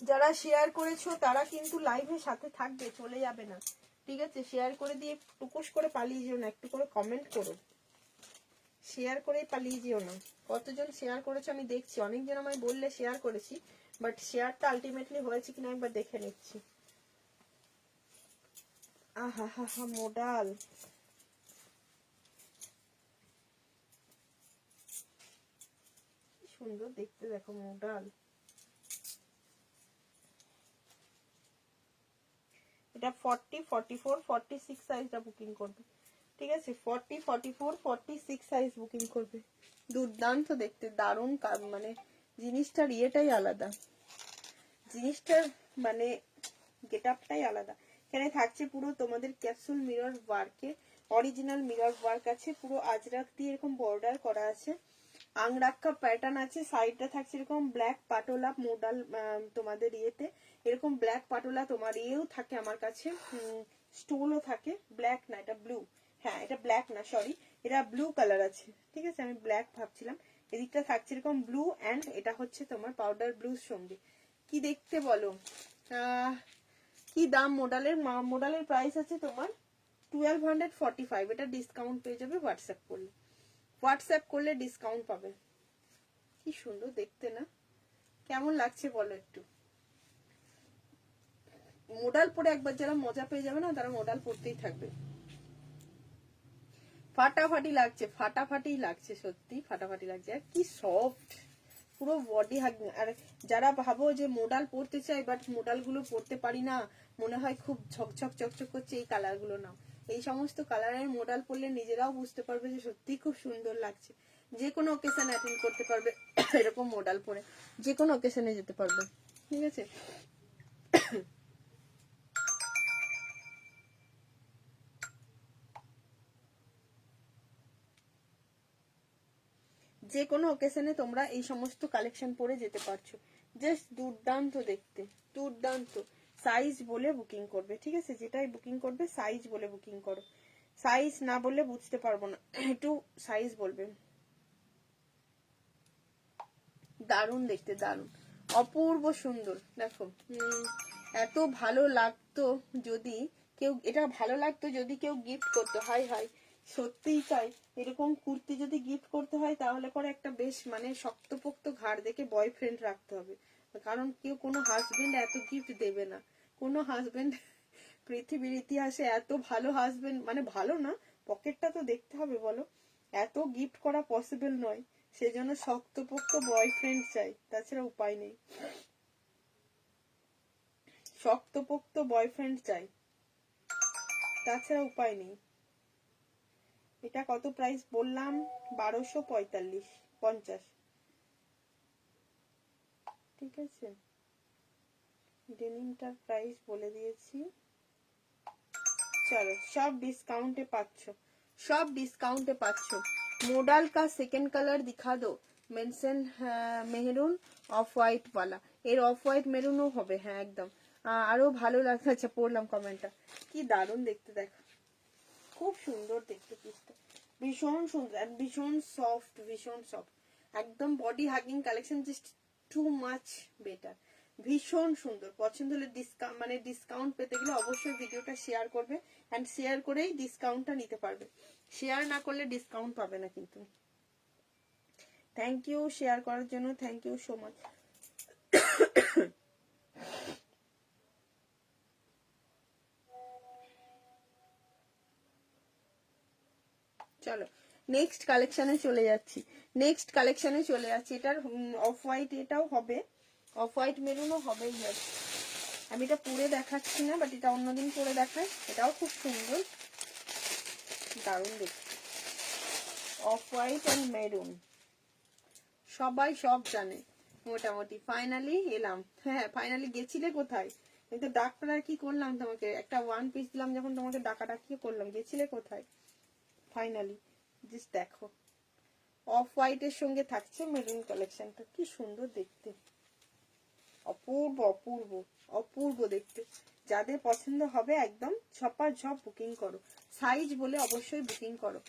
যারা শেয়ার করেছো তারা কিন্তু লাইভের সাথে থাকবে, চলে যাবে না। ঠিক আছে, শেয়ার করে দিয়ে টুকুস করে পালিয়ে যেও না, একটু করে কমেন্ট করো, শেয়ার করেই পালিয়ে যেও না। কতজন শেয়ার করেছো আমি দেখছি, অনেকজন আমায় বললে শেয়ার করেছি, বাট শেয়ারটা আলটিমেটলি হয়েছে কিনা একবার দেখে নিচ্ছি। আহা হা হা, মোডাল কি সুন্দর দেখতে, দেখো মোডাল। এটা 40, 44, 46 সাইজটা বুকিং করবে। ঠিক আছে, 40, 44, 46 সাইজ বুকিং করবে। দুর্দান্ত দেখতে, দারুণ, মানে জিনিসটার ইয়েটাই আলাদা, জিনিসটার মানে গেট আপটাই আলাদা। এখানে থাকছে পুরো তোমাদের ক্যাপসুল মিরর ওয়ার্কে, অরিজিনাল মিরর ওয়ার্ক আছে, পুরো আজরাক দিয়ে এরকম বর্ডার করা আছে, আংরাক্কা প্যাটার্ন আছে, সাইডটা থাকছে এরকম ব্ল্যাক পাটোলা মোডাল। তোমাদের ইয়েতে এরকম ব্ল্যাক পাটোলা তোমার ইয়েও থাকে আমার কাছে, স্টোলও থাকে। ব্ল্যাক না, এটা ব্লু, হ্যাঁ এটা ব্ল্যাক না, সরি এটা ব্লু কালার আছে। ঠিক আছে, আমি ব্ল্যাক ভাবছিলাম। এদিকটা থাকছে এরকম ব্লু, অ্যান্ড এটা হচ্ছে তোমার পাউডার ব্লুর সঙ্গে। কি দেখতে বলো, কি দাম মোডালের? মোডালের প্রাইস আছে তোমার 1245। এটা ডিসকাউন্ট পেয়ে যাবে হোয়াটসঅ্যাপ করলে ডিসকাউন্ট পাবে। কি সুন্দর দেখতে না, কেমন লাগছে বলো একটু। মোডাল পরে একবার যারা মজা পেয়ে যাবে না, তারা মোডাল পরতেই থাকবে। ফাটাফাটি লাগছে, সত্যি ফাটাফাটি লাগছে। আর কি সফট, পুরো বডি হাগ। আর যারা ভাবো যে মোডাল পরতে চাই বাট মোডাল গুলো পরতে পারি না, মনে হয় খুব ঝকঝক চকচক করছে, এই কালার গুলো নাও। এই সমস্ত কালারের মোডাল পরলে নিজেরাও বুঝতে পারবে যে সত্যি খুব সুন্দর লাগছে। যে কোনো অকেশন অ্যাটেন্ড করতে পারবে এরকম মোডাল পরে, যে কোনো অকেশনে যেতে পারবে। ঠিক আছে, যে কোনো অকেশনে তোমরা এই সমস্ত কালেকশন পরে যেতে পারছো। জাস্ট দুর্দান্ত দেখতে, দুর্দান্ত। সাইজ বলে বুকিং করবে, ঠিক আছে, যেটাই বুকিং করবে সাইজ বলে বুকিং করো। সাইজ না বললে বুঝতে পারবো না, একটু সাইজ বলবে। দারুণ দেখতে, দারুণ, অপূর্ব সুন্দর। দেখো এত ভালো লাগতো যদি কেউ, এটা ভালো লাগতো যদি কেউ গিফট করতো। হাই হাই, সত্যিই তাই। এরকম কুর্তি যদি গিফট করতে হয় তাহলে পরে একটা বেশ মানে শক্তপোক্ত ঘাড় দেখে বয়ফ্রেন্ড রাখতে হবে, কারণ কেউ কোনো হাজবেন্ড এত গিফট দেবে না। কোনো হাজবেন্ড পৃথিবীর ইতিহাসে এত ভালো হাজবেন্ড, মানে ভালো না, পকেটটা তো দেখতে হবে বলো, এত গিফট করা পসিবল নয়। সেজন্য শক্তপোক্ত বয়ফ্রেন্ড চাই, তাছাড়া উপায় নেই। শক্তপোক্ত বয়ফ্রেন্ড চাই, তাছাড়া উপায় নেই। এটা কত প্রাইস বললাম? 1245 ঠিক আছে, ডেনিমটার প্রাইস বলে দিয়েছি। चलो सब डिस्काउंट पाচ্ছ, सब डिस्काउंट पाচ্ছ। मॉडल का सेकंड कलर दिखा दो, मेंशन মেহরুন অফ হোয়াইট वाला, এর অফ হোয়াইট মেরুনও হবে। হ্যাঁ একদম, আরো ভালো লাগছে। আচ্ছা পড়লাম কমেন্টটা, কি দারুণ দেখতে, দেখো খুব সুন্দর দেখতে পিসটা, ভীষণ সুন্দর, ভীষণ সফট, ভীষণ সফট, একদম body hugging collection, just two much better, ভীষণ সুন্দর। পছন্দ হলে ডিসকাউন্ট, মানে ডিসকাউন্ট পেতে গেলে অবশ্যই ভিডিওটা শেয়ার করবে, অ্যান্ড শেয়ার করেই ডিসকাউন্টটা নিতে পারবে, শেয়ার না করলে ডিসকাউন্ট পাবে না কিন্তু। থ্যাংক ইউ শেয়ার করার জন্য, থ্যাংক ইউ সো মাচ। চলো নেক্সট কালেকশনে চলে যাচ্ছি, নেক্সট কালেকশনে চলে যাচ্ছি। এটার অফ হোয়াইট এটাও হবে, অফ হোয়াইট মেরুনও হবে। আমি এটা পরে দেখাচ্ছি না, বাট এটা অন্যদিন পরে দেখাই, এটাও খুব সুন্দর, দারুণ দেখতে। অফ হোয়াইট অ্যান্ড মেরুন সবাই সব জানে মোটামুটি। ফাইনালি এলাম, হ্যাঁ ফাইনালি। গেছিলে কোথায়? আমি তো ডাক্তার আর কি করলাম তোমাকে, একটা ওয়ান পিস দিলাম যখন তোমাকে ডাকাডাকি করলাম, গেছিলে কোথায়? ফাইনালি জাস্ট দেখো, অফ হোয়াইটের সঙ্গে থাকছে মেরুন কালেকশনটা, কি সুন্দর দেখতে, অপূর্ব অপূর্ব অপূর্ব দেখতে। যাদের পছন্দ হবে একদম ছপার ঝপ বুকিং করো, সাইজ বলে অবশ্যই বুকিং করো।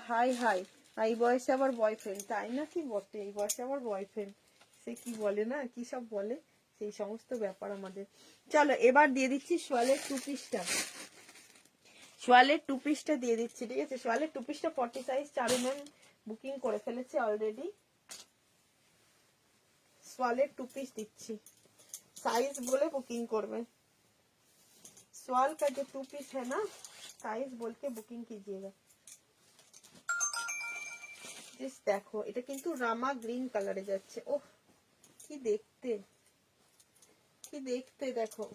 হাই হাই, এই বয়সে আবার বয়ফ্রেন্ড, তাই না? কি বটে, এই বয়সে আবার বয়ফ্রেন্ড, সে কি বলে না, কি সব বলে, সেই সমস্ত ব্যাপার আমাদের। চলো এবার দিয়ে দিচ্ছি সোয়ালের টু পিসটা, সোয়ালের টু পিসটা দিয়ে দিচ্ছি, ঠিক আছে? সোয়ালের টু পিসটা 40 সাইজ, চারু ম্যাম বুকিং করে ফেলেছে অলরেডি। সোয়ালের টু পিস দিচ্ছি, साइज बोले बुकिंग करवे, सवाल का जो टू पीस है ना, साइज बोल के बुकिंग कीजिएगा। जस्ट देखो এটা কিন্তু রামা গ্রিন কালারে যাচ্ছে, ওহ কি দেখতে, কি দেখতে, দেখো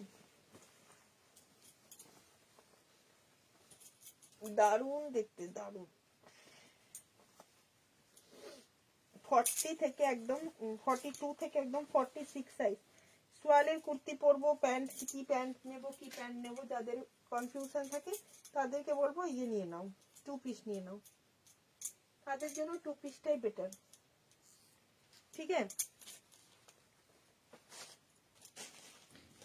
দারুণ দেখতে, দারুণ। 40 থেকে একদম 42 থেকে একদম 46 সাইজ। সোয়ালের কুর্তি পরবো, প্যান্ট কি প্যান্ট নেবো, কি প্যান্ট নেবো, যাদের কনফিউশন থাকে তাদেরকে বলবো ইয়ে নিয়ে নাও, টু পিস নিয়ে নাও, তাদের জন্য টু পিসটাই বেটার, ঠিক আছে?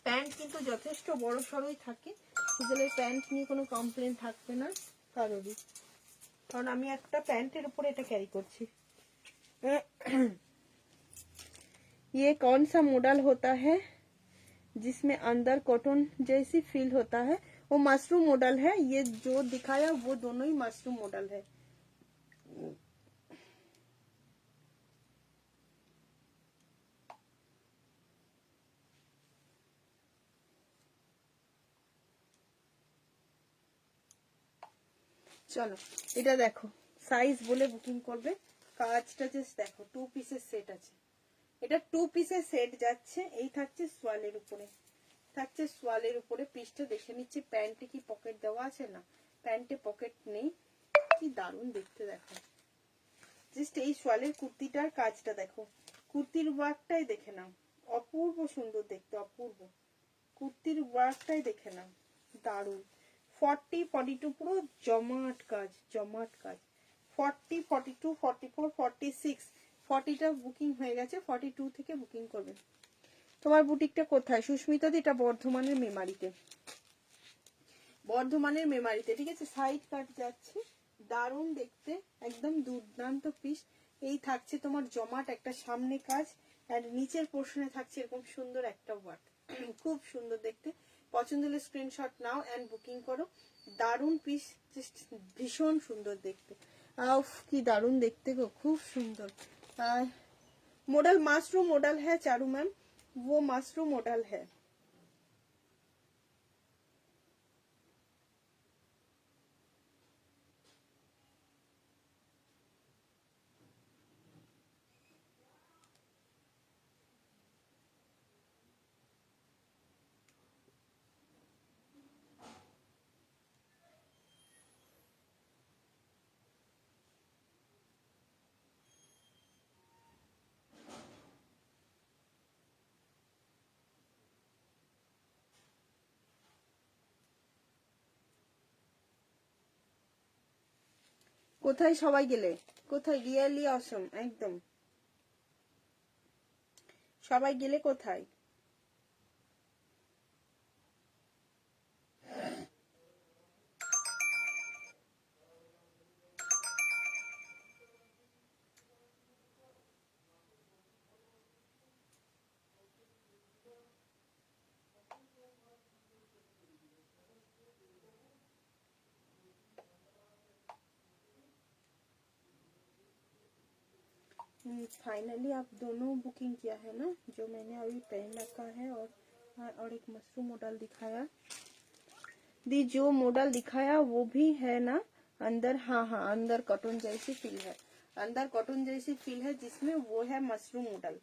প্যান্ট কিন্তু যথেষ্ট বড় সড়ই থাকে, সেজন্য প্যান্ট নিয়ে কোনো কমপ্লেন থাকবে না কারোরই, কারণ আমি একটা প্যান্টের উপরে এটা ক্যারি করছি। ये कौन सा मॉडल होता है जिसमें अंदर कॉटन जैसी फील होता है? वो मशरूम मॉडल है, ये जो दिखाया वो दोनों ही मशरूम मॉडल है। চলো এটা দেখো, সাইজ বলে বুকিং করবে, কাজটা জাস্ট দেখো, টু পিসের সেট আছে, এটা টু পিসের সেট যাচ্ছে। এই থাকছে সোয়ালের উপরে, থাকছে সোয়ালের উপরে, পিসটা দেখে নিচ্ছি প্যান্টে কি পকেট দেওয়া আছে, না প্যান্টে পকেট নেই, কি দারুণ দেখতে দেখো। জাস্ট এই সোয়ালের কুর্তিটার কাজটা দেখো, কুর্তির ওয়ার্কটাই দেখে নাও, অপূর্ব সুন্দর দেখতে, অপূর্ব। কুর্তির ওয়ার্কটাই দেখে নাও, দারুণ। 40 42 পুরো জমাট কাজ, জমাট কাজ। 40 42 44 46 40টা বুকিং হয়ে গেছে, 42 থেকে বুকিং করবে। তোমার বুটিকটা কোথায় সুস্মিতা? এটা বর্ধমানের মেমারিতে, বর্ধমানের মেমারিতে, ঠিক আছে? সাইড কাট যাচ্ছে, দারুণ দেখতে, একদম দুর্দান্ত পিস। এই থাকছে তোমার জমাট একটা সামনে কাজ, আর নিচের পোর্শনে থাকছে এরকম সুন্দর একটা ওয়ার্ক, খুব সুন্দর দেখতে। পছন্দ হলে স্ক্রিনশট নাও এন্ড বুকিং করো, দারুণ পিস, জাস্ট ভীষণ সুন্দর দেখতে, কি দারুণ দেখতে গো, খুব সুন্দর। मॉडल मशरूम मॉडल है चारू मैम, वो मशरूम मॉडल है। কোথায় সবাই গেলে? কোথায়? রিয়েলি অসম, একদম সবাই গেলে কোথায়? फाइनली आप दोनों बुकिंग किया है ना, जो मैंने अभी पहन रखा है और एक मशरूम मॉडल दिखाया दी, जो मॉडल दिखाया वो भी है ना अंदर? हाँ हाँ, अंदर कॉटन जैसी फील है, अंदर कॉटन जैसी फील है, जिसमें वो है मशरूम मॉडल।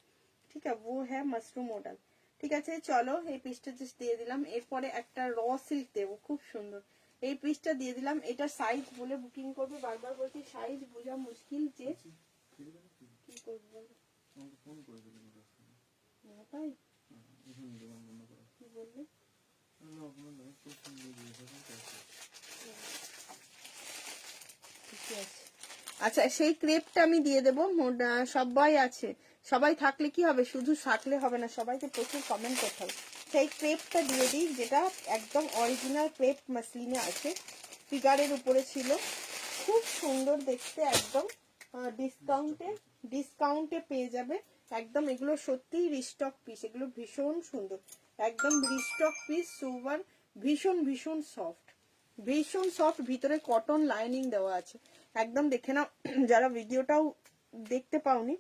ठीक है, वो है मशरूम मॉडल। ঠিক আছে, চলো এই পিসটা জাস্ট দিয়ে দিলাম। এরপরে একটা র সিল্ক দেবো, খুব সুন্দর। এই পিসটা দিয়ে দিলাম। এটা সাইজ বলে বুকিং করবে, বারবার বলছি সাইজ বোঝা মুশকিল, যে কি করবো বলো? তাই কি বললে? আচ্ছা, সেই ক্রেপটা আমি দিয়ে দেবো। সবাই আছে, সবাই থাকলে কি হবে, শুধু থাকলে হবে না, সবাইকে প্রচুর কমেন্ট করতে হবে। সেই ক্রেপটা দিয়ে দিই, যেটা একদম অরিজিনাল ক্রেপ মাসলিনে আছে, ফিগারের উপরে ছিল, খুব সুন্দর দেখতে, একদম ডিসকাউন্টে পেয়ে যাবে একদম। এগুলো সত্যি রিস্টক পিস, এগুলো ভীষণ সুন্দর, একদম রিস্টক পিস, সুপার, ভীষণ ভীষণ সফট, ভীষণ সফট, ভিতরে কটন লাইনিং দেওয়া আছে একদম। দেখে নাও, যারা ভিডিওটাও দেখতে পাওনি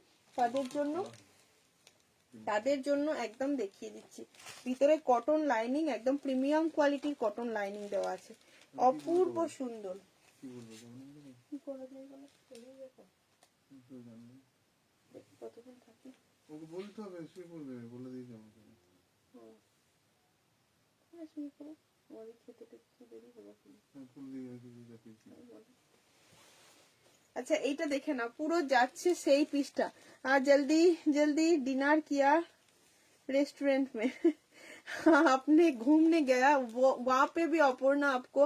তাদের জন্য একদম দেখিয়ে দিচ্ছি। ভিতরে কটন লাইনিং, একদম প্রিমিয়াম কোয়ালিটির কটন লাইনিং দেওয়া আছে, অপূর্ব সুন্দর। কি করে দেয় বলো? কতক্ষণ থাকি ওকে বলতে হবে, শুয়ে পড়বে, বলে দিয়েছে আমাকে। হ্যাঁ, শুয়ে পড়ো, আমাদের খেতে টেতে দেরি হবে। ফুল দিয়ে রাখিয়েছি। अच्छा, এইটা দেখে না, পুরো যাচ্ছে সেই পিসটা। আর जल्दी जल्दी डिनर किया रेस्टोरेंट में। आपने घूमने गया, वहां पे भी अपूर्णा आपको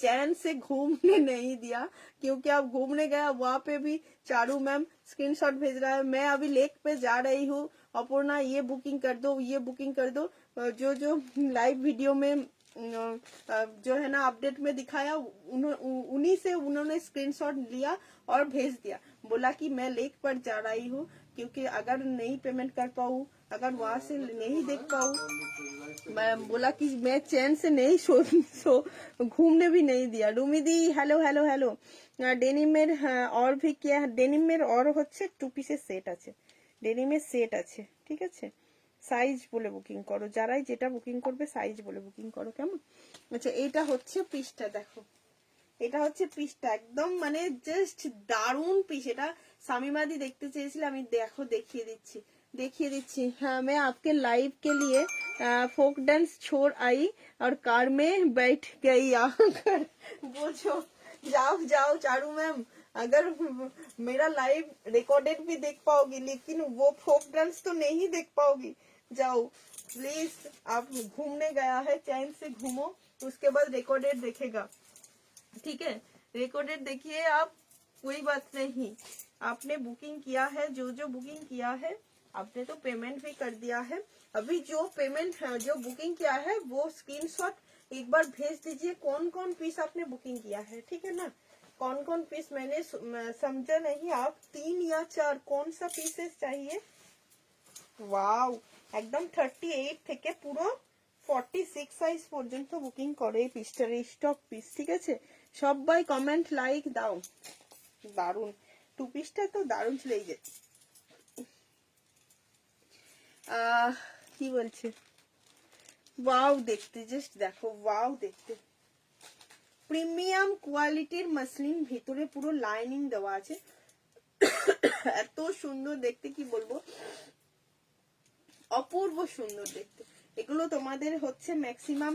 चैन से घूमने नहीं दिया, क्योंकि आप घूमने गया, वहां पे भी चारू मैम स्क्रीनशॉट भेज रहा है, मैं अभी लेक पे जा रही हूँ, अपूर्णा ये बुकिंग कर दो, ये बुकिंग कर दो। जो जो लाइव वीडियो में जो है ना अपडेट में दिखाया, उन्हीं से उन्होंने स्क्रीनशॉट लिया और भेज दिया, बोला कि मैं लेक पर जा रही हूँ, क्योंकि अगर नहीं पेमेंट कर पाऊँ, अगर वहां से नहीं देख पाऊँ, मैं बोला कि मैं चैन से नहीं सो घूमने भी नहीं दिया। रूमी दी हेलो हेलो हेलो। डेनिमेर और भी क्या, डेनिमेर और হচ্ছে 2 পিসের সেট আছে, ডেনিমের সেট আছে, ঠিক আছে। সাইজ বলে বুকিং করো, যারাই যেটা বুকিং করবে সাইজ বলে বুকিং করো, কেমন? আচ্ছা, এইটা হচ্ছে পিসটা, দেখো এটা হচ্ছে পিসটা, একদম মানে জাস্ট দারুন পিস। এটা শামিমাদি দেখতে চেয়েছিল, আমি দেখো দেখিয়ে দিচ্ছি। हाँ, मैं आपके लाइव के लिए फोक डांस छोड़ आई और कार में बैठ गई आकर। बोझो, जाओ जाओ चारू मैम, अगर मेरा लाइव रिकॉर्डेड भी देख पाओगी, लेकिन वो फोक डांस तो नहीं देख पाओगी। जाओ प्लीज, आप घूमने गया है, चैन से घूमो, उसके बाद रिकॉर्डेड देखेगा, ठीक है। रिकॉर्डेड देखिए आप, कोई बात नहीं, आपने बुकिंग किया है, जो जो बुकिंग किया है आपने तो पेमेंट भी कर दिया है। अभी जो पेमेंट है, जो बुकिंग किया है, वो स्क्रीनशॉट एक बार भेज दीजिए, कौन कौन पीस आपने बुकिंग किया है, ठीक है ना। कौन कौन पीस, मैंने समझा नहीं, आप 3 या 4 कौन सा पीसेस चाहिए? वाओ, একদম 38 থেকে পুরো 46 সাইজ পর্যন্ত বুকিং করে এই পিসটা, স্টক পিস, ঠিক আছে। সবাই কমেন্ট লাইক দাও, দারুন টু পিসটা তো দারুন ছিল। এই যে কি বলছে, ওয়াও দেখতে, জাস্ট দেখো, ওয়াও দেখতে, প্রিমিয়াম কোয়ালিটির মাসলিন, ভিতরে পুরো লাইনিং দেওয়া আছে, এত সুন্দর দেখতে, কি বলবো, অপূর্ব সুন্দর দেখতে। এগুলো তোমাদের হচ্ছে ম্যাক্সিমাম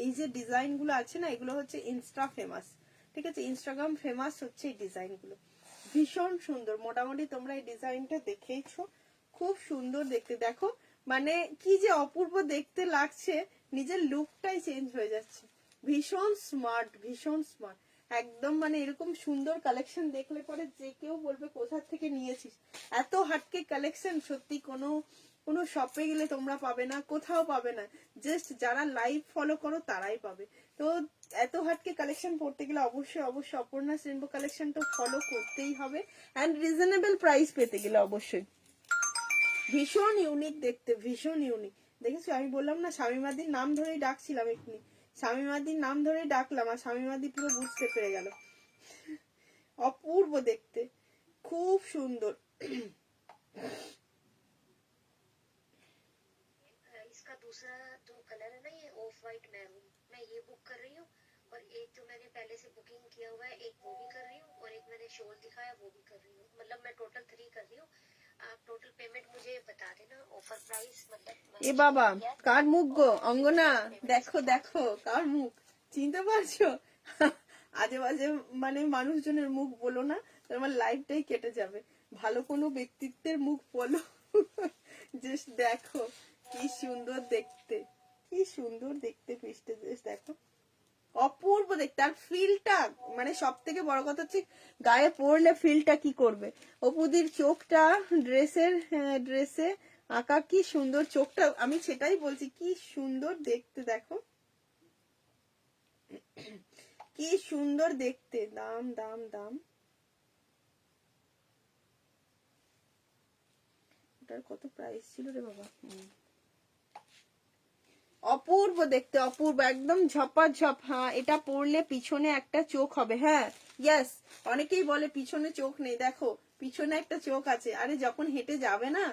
এই যে ডিজাইন গুলো আছে না, এগুলো হচ্ছে ইনস্টা ফেমাস, ঠিক আছে, ইনস্টাগ্রাম ফেমাস হচ্ছে এই ডিজাইন গুলো, ভীষণ সুন্দর। মোটামুটি তোমরা এই ডিজাইনটা দেখেইছো, খুব সুন্দর দেখতে, দেখো মানে কি যে অপূর্ব দেখতে লাগছে, নিজের লুকটাই চেঞ্জ হয়ে যাচ্ছে, ভীষণ স্মার্ট, ভীষণ স্মার্ট। একদম মানে এরকম সুন্দর কালেকশন দেখলে পরে যে কেউ বলবে কোথা থেকে নিয়েছিস। এত হাটকে কালেকশন সত্যি কোনো কোনো শপে গেলে তোমরা পাবে না, কোথাও পাবে না, জাস্ট যারা লাইভ ফলো করো তারাই পাবে। তো এত হাটকে কালেকশন পড়তে গেলে অবশ্যই অবশ্যই অপর্ণা রেনবো কালেকশনটা ফলো করতেই হবে, অ্যান্ড রিজনেবল প্রাইস পেতে গেলে অবশ্যই। ভীষণ ইউনিক দেখতে, ভীষণ ইউনিক। দেখেছো আমি বললাম না শামিমাদির নাম ধরেই ডাকছিলাম, এক্ষুনি শামিমাদির নাম ধরেই ডাকলাম আর শামিমাদি পুরো বুঝতে পেরে গেল। অপূর্ব দেখতে, খুব সুন্দর। इसका दूसरा जो कलर है ना ये ऑफ वाइट मैरून, मैं ये बुक कर रही हूँ और एक जो मैंने पहले से बुकिंग किया हुआ है एक वो भी कर रही हूँ और एक मैंने शॉल दिखाया वो भी कर रही हूँ, मतलब मैं टोटल 3 कर रही हूँ। आप टोटल पेमेंट मुझे बता देना, ऑफर प्राइस मतलब এ বাবা কার মুখ গো অঙ্গনা, দেখো দেখো কার মুখ, চিনতে পারছো? আজে বাজে মানে মানুষজনের মুখ বলো না, তোমার লাইফটাই কেটে যাবে। ভালো কোনো ব্যক্তিত্বের মুখ বলো। জাস্ট দেখো কি সুন্দর দেখতে, কি সুন্দর দেখতে পিসটা, জাস্ট দেখো অপূর্ব দেখতে। আর ফিলটা মানে সব থেকে বড় কথা হচ্ছে গায়ে পরলে ফিলটা কি করবে। অপুদির চোখটা ড্রেসে আঁকা, কি সুন্দর চোখটা, আমি সেটাই বলছি কি সুন্দর দেখতে, দেখো কি সুন্দর দেখতে। দাম দাম দাম, ওটার কত প্রাইস ছিল রে বাবা। অপূর্ব দেখতে, অপূর্ব একদম ঝপাঝপ। হ্যাঁ এটা পরলে পিছনে একটা চোখ হবে। হ্যাঁ ইয়েস, অনেকেই বলে পিছনে চোখ নেই, দেখো পিছনে একটা চোখ আছে। আরে যখন হেঁটে যাবে না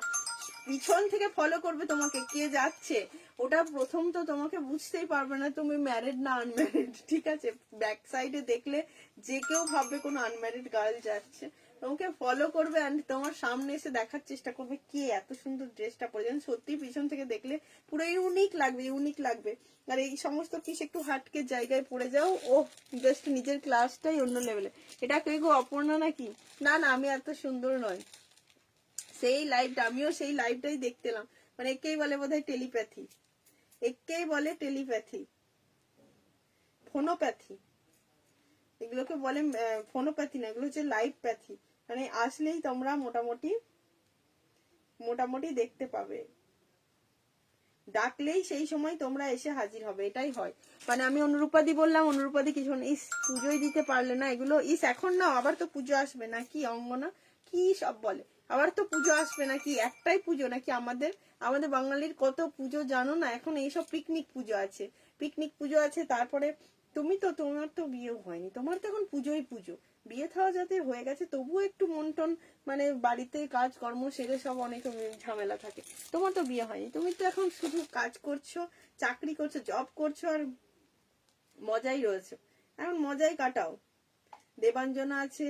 পিছন থেকে ফলো করবে তোমাকে কে যাচ্ছে, ওটা প্রথম তো তোমাকে বুঝতেই পারবে না তুমি ম্যারিড না আনম্যারিড, ঠিক আছে। ব্যাক সাইডে দেখলে যে কেউ ভাববে কোনো আনম্যারিড গার্ল যাচ্ছে, তোমাকে ফলো করবে এন্ড তোমার সামনে এসে দেখার চেষ্টা করবে কে এত সুন্দর ড্রেসটা পরে। যেন সত্যি পিছন থেকে দেখলে পুরো ইউনিক লাগবে, ইউনিক লাগবে। আর এই সমস্ত পিস একটু হাটকে জায়গায় পড়ে যাও, ও জাস্ট নিজের ক্লাসটাই অন্য লেভেলে। এটা কে গো অপর্ণা নাকি? না না আমি এত সুন্দর নয়। সেই লাইভটা আমিও সেই লাইভটাই দেখতেলাম, মানে একেই বলে বোধহয় টেলিপ্যাথি, একেই বলে টেলিপ্যাথি, ফোনোপ্যাথি, এগুলোকে বলে ফোনোপ্যাথি না, এগুলো হচ্ছে লাইভ প্যাথি। মানে আসলেই তোমরা মোটামুটি মোটামুটি দেখতে পাবে, ডাকলেই সেই সময় তোমরা এসে হাজির হবে, এটাই হয়। মানে আমি অনুরূপাদি বললাম, অনুরূপাদি কিছু ইস পুজোই দিতে পারলে না, এগুলো ইস এখন না আবার তো পুজো আসবে নাকি অঙ্গনা, কি সব বলে আবার তো পুজো আসবে নাকি, একটাই পুজো নাকি আমাদের, আমাদের বাঙালির কত পুজো জানো না। এখন এইসব পিকনিক পুজো আছে, পিকনিক পুজো আছে, তারপরে তুমি তো তোমার তো বিয়েও হয়নি, তোমার তো এখন পুজোই পুজো, বিয়ে থাওয়া যাতে হয়ে গেছে তবুও একটু মন টন মানে বাড়িতে কাজ কর্ম সেরে সব অনেক ঝামেলা থাকে। তোমার তো বিয়ে হয়নি, তুমি তো এখন শুধু কাজ করছো, চাকরি করছো, জব করছো আর মজাই রয়েছে, এখন মজাই কাটাও। দেবাঞ্জনা আছে,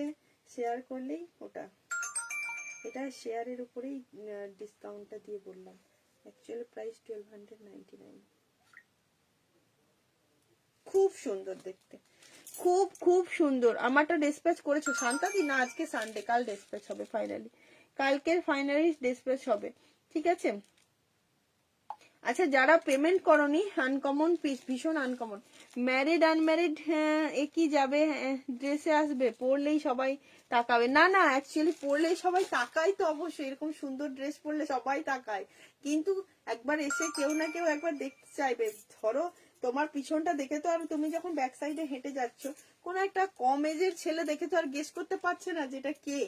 শেয়ার করলেই ওটা, এটা শেয়ারের উপরেই ডিসকাউন্টটা দিয়ে বললাম, অ্যাকচুয়ালি প্রাইস 1299। খুব সুন্দর দেখতে, খুব খুব সুন্দর। আমারটা ডিসপ্যাচ করেছো শান্তাদি? না আজকে সানডে, কাল ডিসপ্যাচ হবে ফাইনালি, কালকের ফাইনালি ডিসপ্যাচ হবে, ঠিক আছে। আচ্ছা যারা পেমেন্ট করনি, আনকমন পিস, ভীষণ আনকমন, ম্যারিড আনম্যারিড একই যাবে, ড্রেসে আসবে পরলেই সবাই তাকাবে। না না অ্যাকচুয়ালি পরলেই সবাই তাকায় তো অবশ্যই, এরকম সুন্দর ড্রেস পরলে সবাই তাকায়, কিন্তু একবার এসে কেউ না কেউ একবার দেখতে চাইবে। ধরো তোমার পিছনটা দেখে তো আর তুমি যখন ব্যাক সাইডে হেঁটে যাচ্ছ, কোন একটা কম এজের ছেলে দেখে তো আর গেস করতে পারছে না যেটা কে।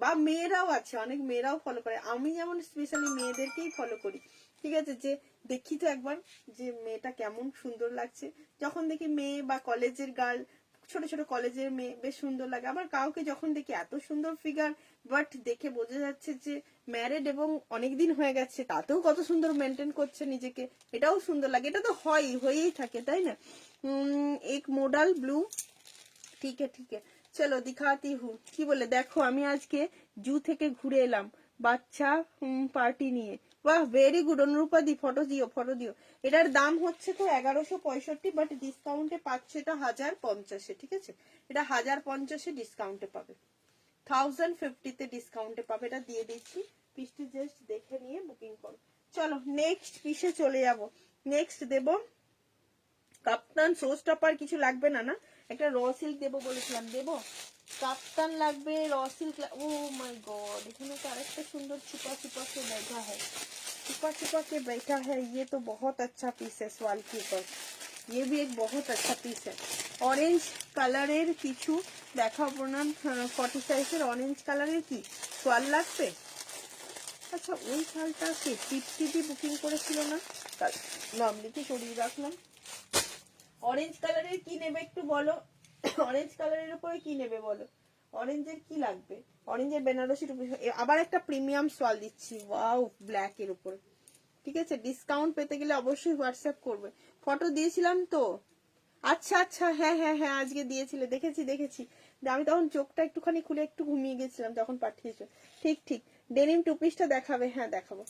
বা মেয়েরাও আছে, অনেক মেয়েরাও ফলো করে, আমি যেমন স্পেশালি মেয়েদেরকেই ফলো করি, ঠিক আছে, যে দেখি তো একবার যে মেয়েটা কেমন সুন্দর লাগছে। যখন দেখি মেয়ে বা কলেজের গার্ল, ছোট ছোট কলেজের মেয়ে বেশ সুন্দর লাগে। আবার কাউকে যখন দেখি এত সুন্দর ফিগার বাট দেখে বোঝা যাচ্ছে যে ম্যারিড এবং অনেকদিন হয়ে গেছে, তাতেও কত সুন্দর মেনটেন করছে নিজেকে, এটাও সুন্দর লাগে। এটা তো হয়েই থাকে তাই না। এক মডেল ব্লু, ঠিক আছে ঠিক আছে চলো দিখাতি হু। কি বলে দেখো আমি আজকে জু থেকে ঘুরে এলাম বাচ্চা পার্টি নিয়ে। বাহ ভেরি গুড অনুরূপাদি, ফটো দিও ফটো দিও। এটার দাম হচ্ছে তো 1165, বাট ডিসকাউন্টে পাচ্ছে এটা 1050, ঠিক আছে, এটা 1050 ডিসকাউন্টে পাবে, 1050 ডিসকাউন্টে পাবে, এটা দিয়ে দিচ্ছি। পিসটি জাস্ট দেখে নিয়ে বুকিং করো। চলো নেক্সট পিসে চলে যাব। নেক্সট দেব কাপ্তান, শো স্টপার কিছু লাগবে না না, একটা র সিল্ক দেবো বলেছিলাম, দেবো। কাপ্তান লাগবে, র सिल्क। ओ माय गॉड, এখানে তো আরেকটা সুন্দর छुपा छुपा के बैठा है, छुपा छुपा के बैठा है। ये तो बहुत अच्छा पीस है सवाल के ऊपर, ये भी एक बहुत अच्छा पीस है। ऑरेंज কালারের কিছু দেখাবো না, 40 সাইজের অরেঞ্জ কালারের কি সোয়াল লাগবে? আচ্ছা ওই শালটা কি টিপটিপি বুকিং করেছিল না, নাম লিখে সরিয়ে রাখলাম। অরেঞ্জ কালারের কি নেবে একটু বলো, অরেঞ্জ কালারের উপরে কি নেবে বলো, অরেঞ্জের কি লাগবে? অরেঞ্জের বেনারসি টুপি, আবার একটা প্রিমিয়াম সোয়াল দিচ্ছি, ওয়াও, ব্ল্যাক এর উপরে। ঠিক আছে, ডিসকাউন্ট পেতে গেলে অবশ্যই হোয়াটসঅ্যাপ করবে। ফটো দিয়েছিলাম তো, আচ্ছা আচ্ছা, হ্যাঁ হ্যাঁ হ্যাঁ, আজকে দিয়েছিলে, দেখেছি দেখেছি। আমি তখন চোখটা একটুখানি খুলে একটু ঘুমিয়ে গেছিলাম যখন পাঠিয়েছো। ঠিক ঠিক, ডেনিম টু পিসটা দেখাবে? হ্যাঁ দেখাবো।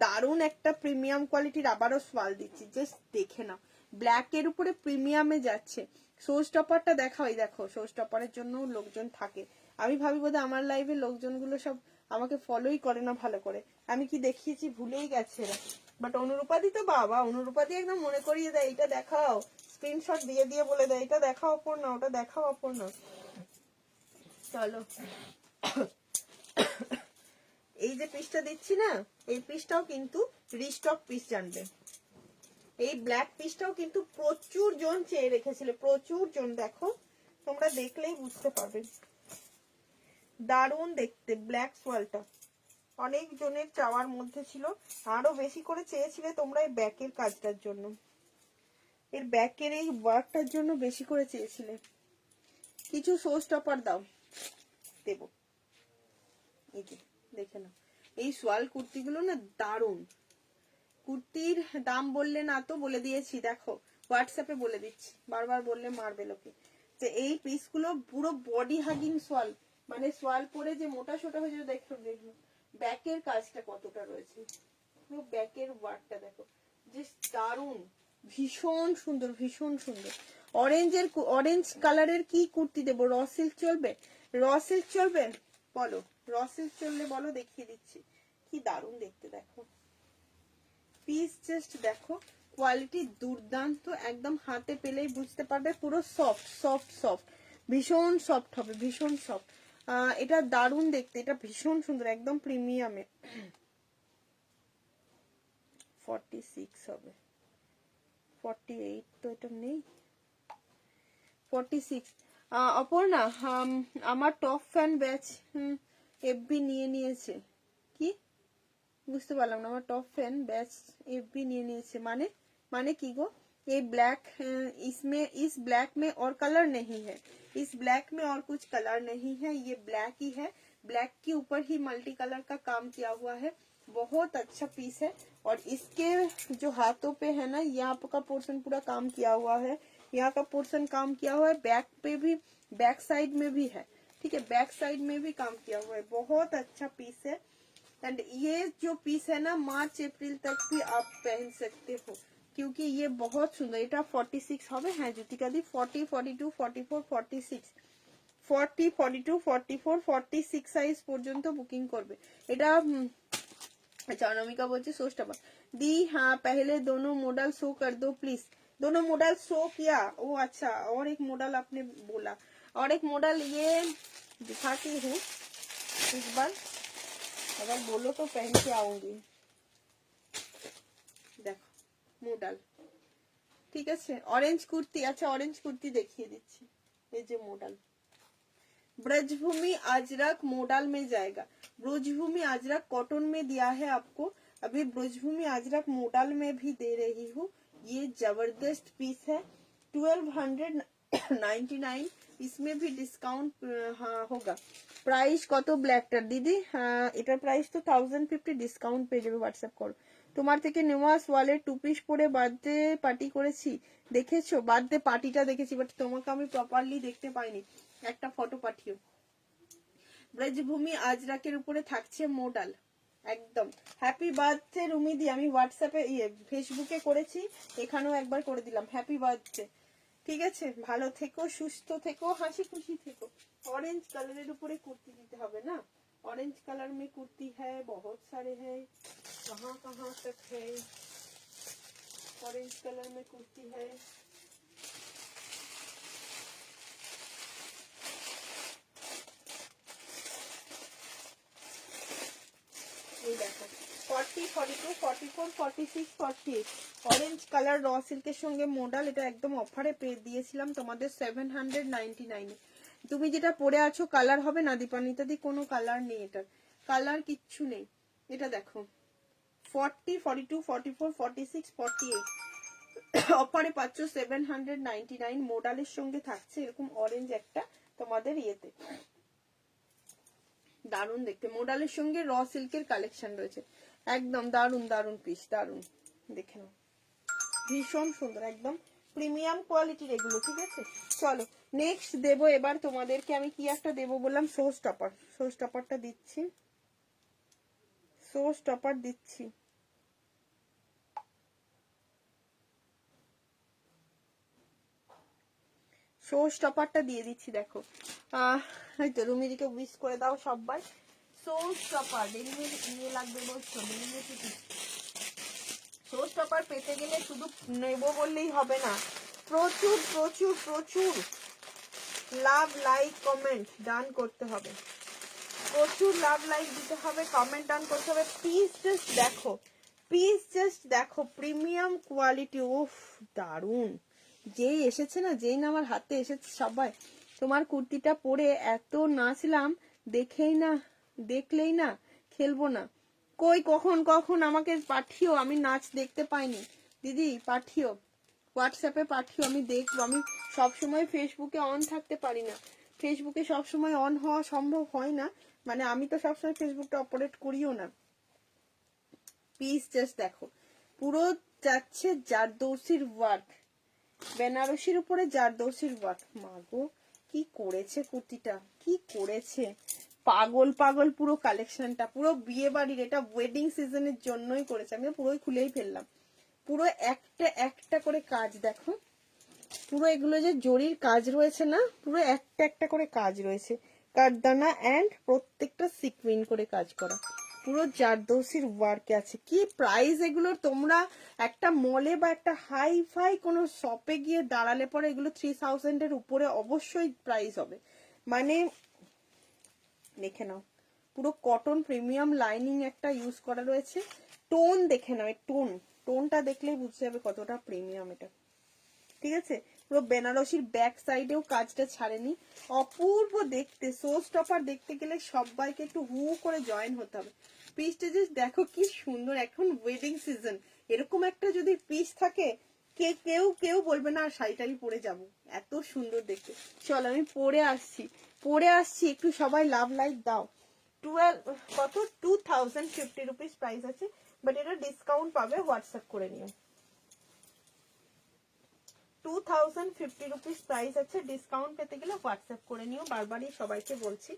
দারুণ একটা প্রিমিয়াম কোয়ালিটির আবারও সোয়াল দিচ্ছি, জাস্ট দেখে নাও, ব্ল্যাক এর উপরে প্রিমিয়ামে যাচ্ছে। শো স্টপারটা দেখাও, দেখো শো স্টপারের জন্য লোকজন থাকে। আমি ভাবি বোধহয় আমার লাইভে লোকজনগুলো সব আমাকে ফলোই করে না ভালো করে, আমি কি দেখিয়েছি ভুলেই গেছে এরা। বাট অনুরূপাদি তো বাবা, অনুরূপাদি একদম মনে করিয়ে দেয়, এটা দেখাও, স্ক্রিনশট দিয়ে দিয়ে বলে দেয় এটা দেখাও অপর্ণা, ওটা দেখাও অপর্ণা। চলো, এই যে পিসটা দিচ্ছি না, এই পিসটাও কিন্তু রিস্টক পিস, জানবে। এই ব্ল্যাক পিসটাও কিন্তু প্রচুর জন চেয়ে রেখেছিল, প্রচুর জন, দেখো তোমরা দেখলেই বুঝতে পারবে, দারুণ দেখতে ব্ল্যাক সোয়ালটা, অনেক জনের চাওয়ার মধ্যে ছিল। আরো বেশি করে চেয়েছিলে তোমরা এই ব্যাকের কাজটার জন্য, এর ব্যাকের এই ওয়ার্কটার জন্য বেশি করে চেয়েছিলে। কিছু শো স্টপার দাও, দেবো। এই যে দেখে নাও, এই সোয়াল কুর্তিগুলো না দারুণ। কুর্তির দাম বললে না তো, বলে দিয়েছি, দেখো হোয়াটসঅ্যাপে বলে দিচ্ছি, বারবার বললে মারবে লোকে। যে এই পিসগুলো পুরো বডি হাগিং সোয়াল, মানে সোয়াল পরে যে মোটা সোটা হয়ে যাবে, দেখো দেখো ব্যাকের কাজটা কতটা রয়েছে, পুরো ব্যাকের ওয়ার্কটা দেখো, জাস্ট দারুণ, ভীষণ সুন্দর ভীষণ সুন্দর। অরেঞ্জ কালারের কি কুর্তি দেবো? র সিল্ক চলবে? র সিল্ক চলবে বলো, র সিল্ক চললে বলো, দেখিয়ে দিচ্ছি, কি দারুণ দেখতে দেখো পিস, জাস্ট দেখো কোয়ালিটি দুর্দান্ত, একদম হাতে পেলেই বুঝতে পারবে, পুরো সফট সফট সফট, ভীষণ সফট হবে, ভীষণ সফট। এটা দারুণ দেখতে, এটা ভীষণ সুন্দর, একদম প্রিমিয়ামে। 46 হবে, 48 তো এটা নেই, 46। অপর্ণা, আমার টপ ফ্যান ব্যাচ এফবি নিয়ে নিয়েছে, কি বুঝতে পারলাম না, আমার टॉप फैन बैच एफबी নিয়ে নিয়েছে মানে, মানে কি গো? ये ब्लैक, इसमें इस ब्लैक में और कलर नहीं है, इस ब्लैक में और कुछ कलर नहीं है, ये ब्लैक ही है, ब्लैक के ऊपर ही मल्टी कलर का काम किया हुआ है, बहुत अच्छा पीस है। और इसके जो हाथों पे है ना, यहाँ का पोर्शन पूरा काम किया हुआ है, यहाँ का पोर्शन काम किया हुआ है, बैक पे भी, बैक साइड में भी है, ठीक है, बैक साइड में भी काम किया हुआ है, बहुत अच्छा पीस है। एंड ये जो पीस है ना, मार्च अप्रैल तक भी आप पहन सकते हो, क्योंकि ये बहुत सुंदर। এটা 46 হবে, হ্যাঁ জ্যোতিকা দি, 40 42 44 46 40 42 44 46 সাইজ পর্যন্ত বুকিং করবে এটা। अच्छा अनामिका बोलते सोचता दी, हाँ पहले दोनों मॉडल शो कर दो प्लीज। दोनों मॉडल शो किया, ओ अच्छा, और एक मॉडल आपने बोला, और एक मॉडल ये दिखाती हूँ इस बार, अगर बोलो तो पहन के आऊंगी। देखो मॉडल, ठीक है, ऑरेंज कुर्ती, अच्छा ऑरेंज कुर्ती देखिए दीजिए, ये जो मॉडल ब्रजभूमि अजरक मॉडल में जाएगा, ब्रजभूमि अजरक कॉटन में दिया है आपको, अभी ब्रजभूमि अजरक मॉडल में भी दे रही हूँ। ये जबरदस्त पीस है, 1299, इसमें भी डिस्काउंट हाँ होगा। প্রাইস কত ব্ল্যাকটার দিদি? এটার প্রাইস তো 1050, ডিসকাউন্ট পেয়ে যাবে, হোয়াটসঅ্যাপ করো। তোমার থেকে নেওয়া সোয়ালের টু পিস পরে বার্থডে পার্টি করেছি, দেখেছো? বার্থডে পার্টিটা দেখেছি, বাট তোমাকে আমি প্রপারলি দেখতে পাইনি, একটা ফটো পাঠিও। ব্রজভূমি আজরাকের উপরে থাকছে মডেল, একদম হ্যাপি বার্থডে রুমিদি, আমি হোয়াটসঅ্যাপে ফেসবুকে করেছি, এখানেও একবার করে দিলাম, হ্যাপি বার্থডে। ঠিক আছে, ভালো থেকো, সুস্থ থেকো, হাসি খুশি থেকো। ऑरेंज कलर ऊपर कुर्ती दीते হবে না, ऑरेंज कलर में कुर्ती है, बहुत सारे हैं, कहाँ कहाँ तक है, ऑरेंज कलर में कुर्ती है, 42, 44, 46, 48 অরেঞ্জ কালার র সিল্কের সঙ্গে মডেল। এটা একদম অফারে পেয়ে দিয়েছিলাম তোমাদের 799 এ। তুমি যেটা পরে আছো কালার হবে না দীপানিতাদি, কোনো কালার নেই, এটার কালার কিচ্ছু নেই। এটা দেখো 40, 42, 44, 46, 48 অফারে পাচ্ছ 799। মডেলের সঙ্গে থাকছে এরকম অরেঞ্জ একটা তোমাদের ইয়েতে, দারুন দেখতে। মডেলের সঙ্গে র সিল্কের কালেকশন রয়েছে, একদম দারুন দারুন পিস, দারুন দেখে নাও, ভীষণ সুন্দর, একদম প্রিমিয়াম কোয়ালিটির এগুলো, ঠিক আছে। চলো নেক্সট দেবো এবার তোমাদেরকে আমি কি একটা দেবো বললাম, শো স্টপার। শো স্টপারটা দিচ্ছি, শো স্টপার দিচ্ছি। শো স্টপারটা দিয়ে দিচ্ছি, দেখো এই তো রুমিদিকে উইশ করে দাও সবাই। শো স্টপার ডেলিভারি নিয়ে লাগবে বলছো, ডেলিভারি শো স্টপার পেতে গেলে শুধু নেব বললেই হবে না, প্রচুর প্রচুর প্রচুর লাভ লাইক কমেন্ট ডান করতে হবে, প্রচুর লাভ লাইক দিতে হবে, কমেন্ট ডান করতে হবে। পিস জাস্ট দেখো, পিস জাস্ট দেখো, প্রিমিয়াম কোয়ালিটি, উফ দারুন। যেই এসেছে না, যেই না আমার হাতে এসেছে সবাই তোমার কুর্তিটা পরে এত নাচলাম, দেখেই না, দেখলেই না খেলবো না। কই কখন কখন আমাকে পাঠিও, আমি নাচ দেখতে পাইনি দিদি, পাঠিও হোয়াটসঅ্যাপে পাঠিও, আমি দেখবো। আমি সবসময় ফেসবুকে অন থাকতে পারি না, ফেসবুকে সবসময় অন হওয়া সম্ভব হয় না, মানে আমি তো সবসময় ফেসবুকটা অপারেট করিও না। পিস জাস্ট দেখো, পুরো যাচ্ছে জারদৌসির ওয়ার্ক, বেনারসির উপরে জারদৌসির ওয়ার্ক। মাগো কি করেছে কুর্তিটা, কি করেছে, পাগল পাগল পুরো কালেকশনটা, পুরো বিয়ে বাড়ির, এটা ওয়েডিং সিজনের জন্যই করেছে। আমি পুরোই খুলেই ফেললাম, পুরো একটা একটা করে কাজ দেখো, পুরো এগুলো যে জরির কাজ রয়েছে না, পুরো একটা একটা করে কাজ রয়েছে, কারদানা এন্ড প্রত্যেকটা সিকুইন করে কাজ করা, পুরো জারদৌসির ওয়ার্কে আছে। কি প্রাইস এগুলো, তোমরা একটা মলে বা একটা হাই ফাই কোনো শপে গিয়ে দাঁড়ালে পরে এগুলো 3000 এর উপরে অবশ্যই প্রাইস হবে, মানে দেখে নাও। পুরো কটন প্রিমিয়াম লাইনিং একটা ইউজ করা রয়েছে, টোন দেখে নাও, টোন, টোনটা দেখলেই বুঝতে যাবে কতটা প্রিমিয়াম এটা, ঠিক আছে। পুরো বেনারসির ব্যাক সাইডেও কাজটা ছাড়েনি, অপূর্ব দেখতে। শো স্টপার দেখতে গেলে সবাইকে একটু হু করে জয়েন হতে হবে। পিসটা যে দেখো কি সুন্দর, এখন ওয়েডিং সিজন, এরকম একটা যদি পিস থাকে কেউ কেউ বলবে না শাড়িটারি পরে যাব, এত সুন্দর দেখতে। চলো আমি পরে আসছি, পরে আসছি, একটু সবাই লাভ লাইক দাও। 12 কত 2050 রুপিস প্রাইস আছে, বাট এটা ডিসকাউন্ট পাবে, হোয়াটসঅ্যাপ করে নিও। 2050 রুপিস প্রাইস আছে, ডিসকাউন্ট পেতে গেলে হোয়াটসঅ্যাপ করে নিও, বারবারই সবাইকে বলছি,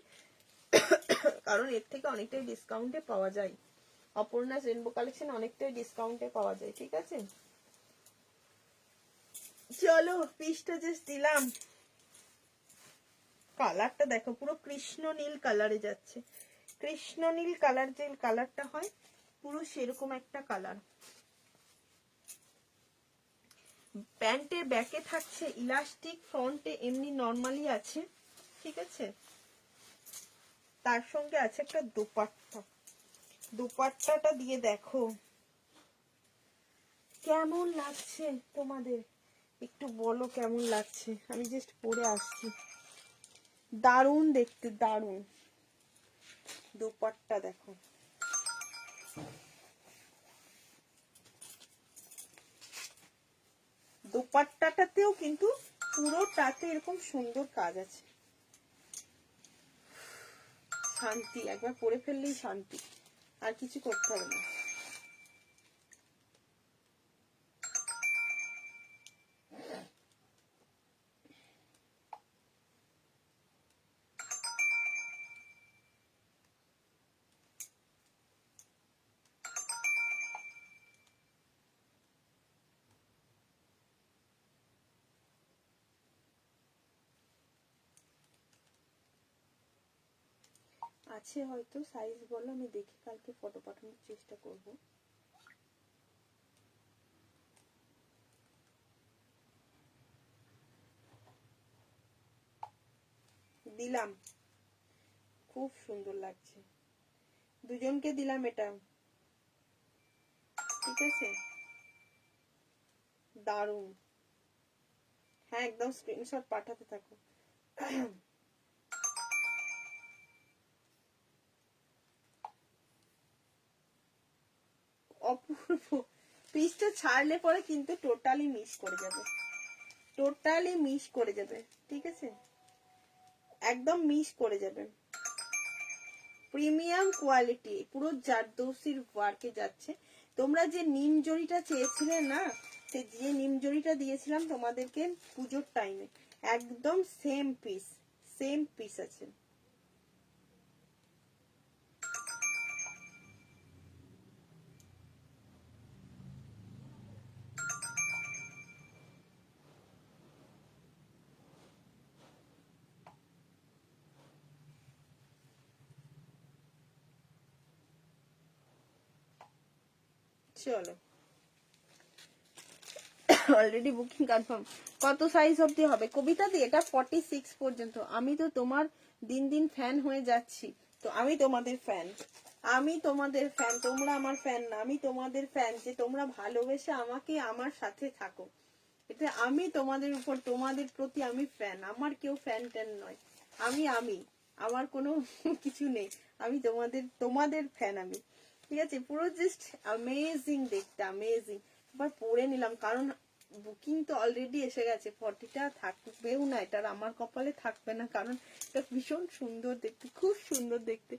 কারণ এর থেকে অনেকটাই ডিসকাউন্টে পাওয়া যায়। অপর্ণা রেনবো কালেকশন অনেকটাই ডিসকাউন্টে পাওয়া যায়, ঠিক আছে। চলো পিসটা জাস্ট দিলাম, কালারটা দেখো, পুরো কৃষ্ণ নীল কালারে যাচ্ছে, কৃষ্ণ নীল কালার যে কালারটা হয় পুরো সেরকম একটা কালার। প্যান্টের ব্যাকে থাকছে ইলাস্টিক, ফ্রন্টে এমনি নরমালি আছে, ঠিক আছে। তার সঙ্গে আছে একটা দোপাট্টা, দোপাট্টাটা দিয়ে দেখো কেমন লাগছে তোমাদের, একটু বলো কেমন লাগছে। আমি জাস্ট পরে আসছি, দারুণ দেখতে, দারুণ দোপাট্টা দেখো, দোপাট্টাটাতেও কিন্তু পুরোটাতে এরকম সুন্দর কাজ আছে, শান্তি, একবার পরে ফেললেই শান্তি, আর কিছু করতে হবে না। আছে হয়তো, সাইজ বলো, আমি দেখে কালকে ফটো পাঠানোর চেষ্টা করব। দিলাম, খুব সুন্দর লাগছে, দুজনকে দিলাম এটা। ঠিক আছে, দারুণ। হ্যাঁ একদম স্ক্রিনশট পাঠাতে থাকো। অপূর্ব। পিসটা ছাড়লে পরে কিন্তু টোটালি মিস করে যাবে, টোটালি মিস করে যাবে, ঠিক আছে, একদম মিস করে যাবে। প্রিমিয়াম কোয়ালিটি, পুরো জারদৌসির ওয়ার্কে যাচ্ছে। তোমরা যে নিম জড়িটা চেয়েছিলে না, সে যে নিম জড়িটা দিয়েছিলাম তোমাদেরকে পুজোর টাইমে, একদম সেম পিস, সেম পিস আছে। চলো, অলরেডি বুকিং কনফার্ম। কত সাইজ অবধি হবে কবিতা দি? এটা 46 পর্যন্ত। আমি তো তোমার দিন দিন ফ্যান হয়ে যাচ্ছি, তো আমি তোমাদের ফ্যান, আমি তোমাদের ফ্যান, তোমরা আমার ফ্যান না, আমি তোমাদের ফ্যান, যে তোমরা ভালোবেসে আমাকে আমার সাথে থাকো। এটা আমি তোমাদের উপর, তোমাদের প্রতি আমি ফ্যান, আমার কেউ ফ্যান ট্যান নয়, আমি আমার কোনো কিছু নেই, আমি তোমাদের তোমাদের ফ্যান আমি, ঠিক আছে। পুরো জাস্ট অ্যামেজিং দেখতে, অ্যামেজিং। এবার পরে নিলাম কারণ বুকিং তো অলরেডি এসে গেছে, 40টা থাকবেও না, এটার আমার কপালে থাকবে না, কারণ এটা ভীষণ সুন্দর দেখতে, খুব সুন্দর দেখতে।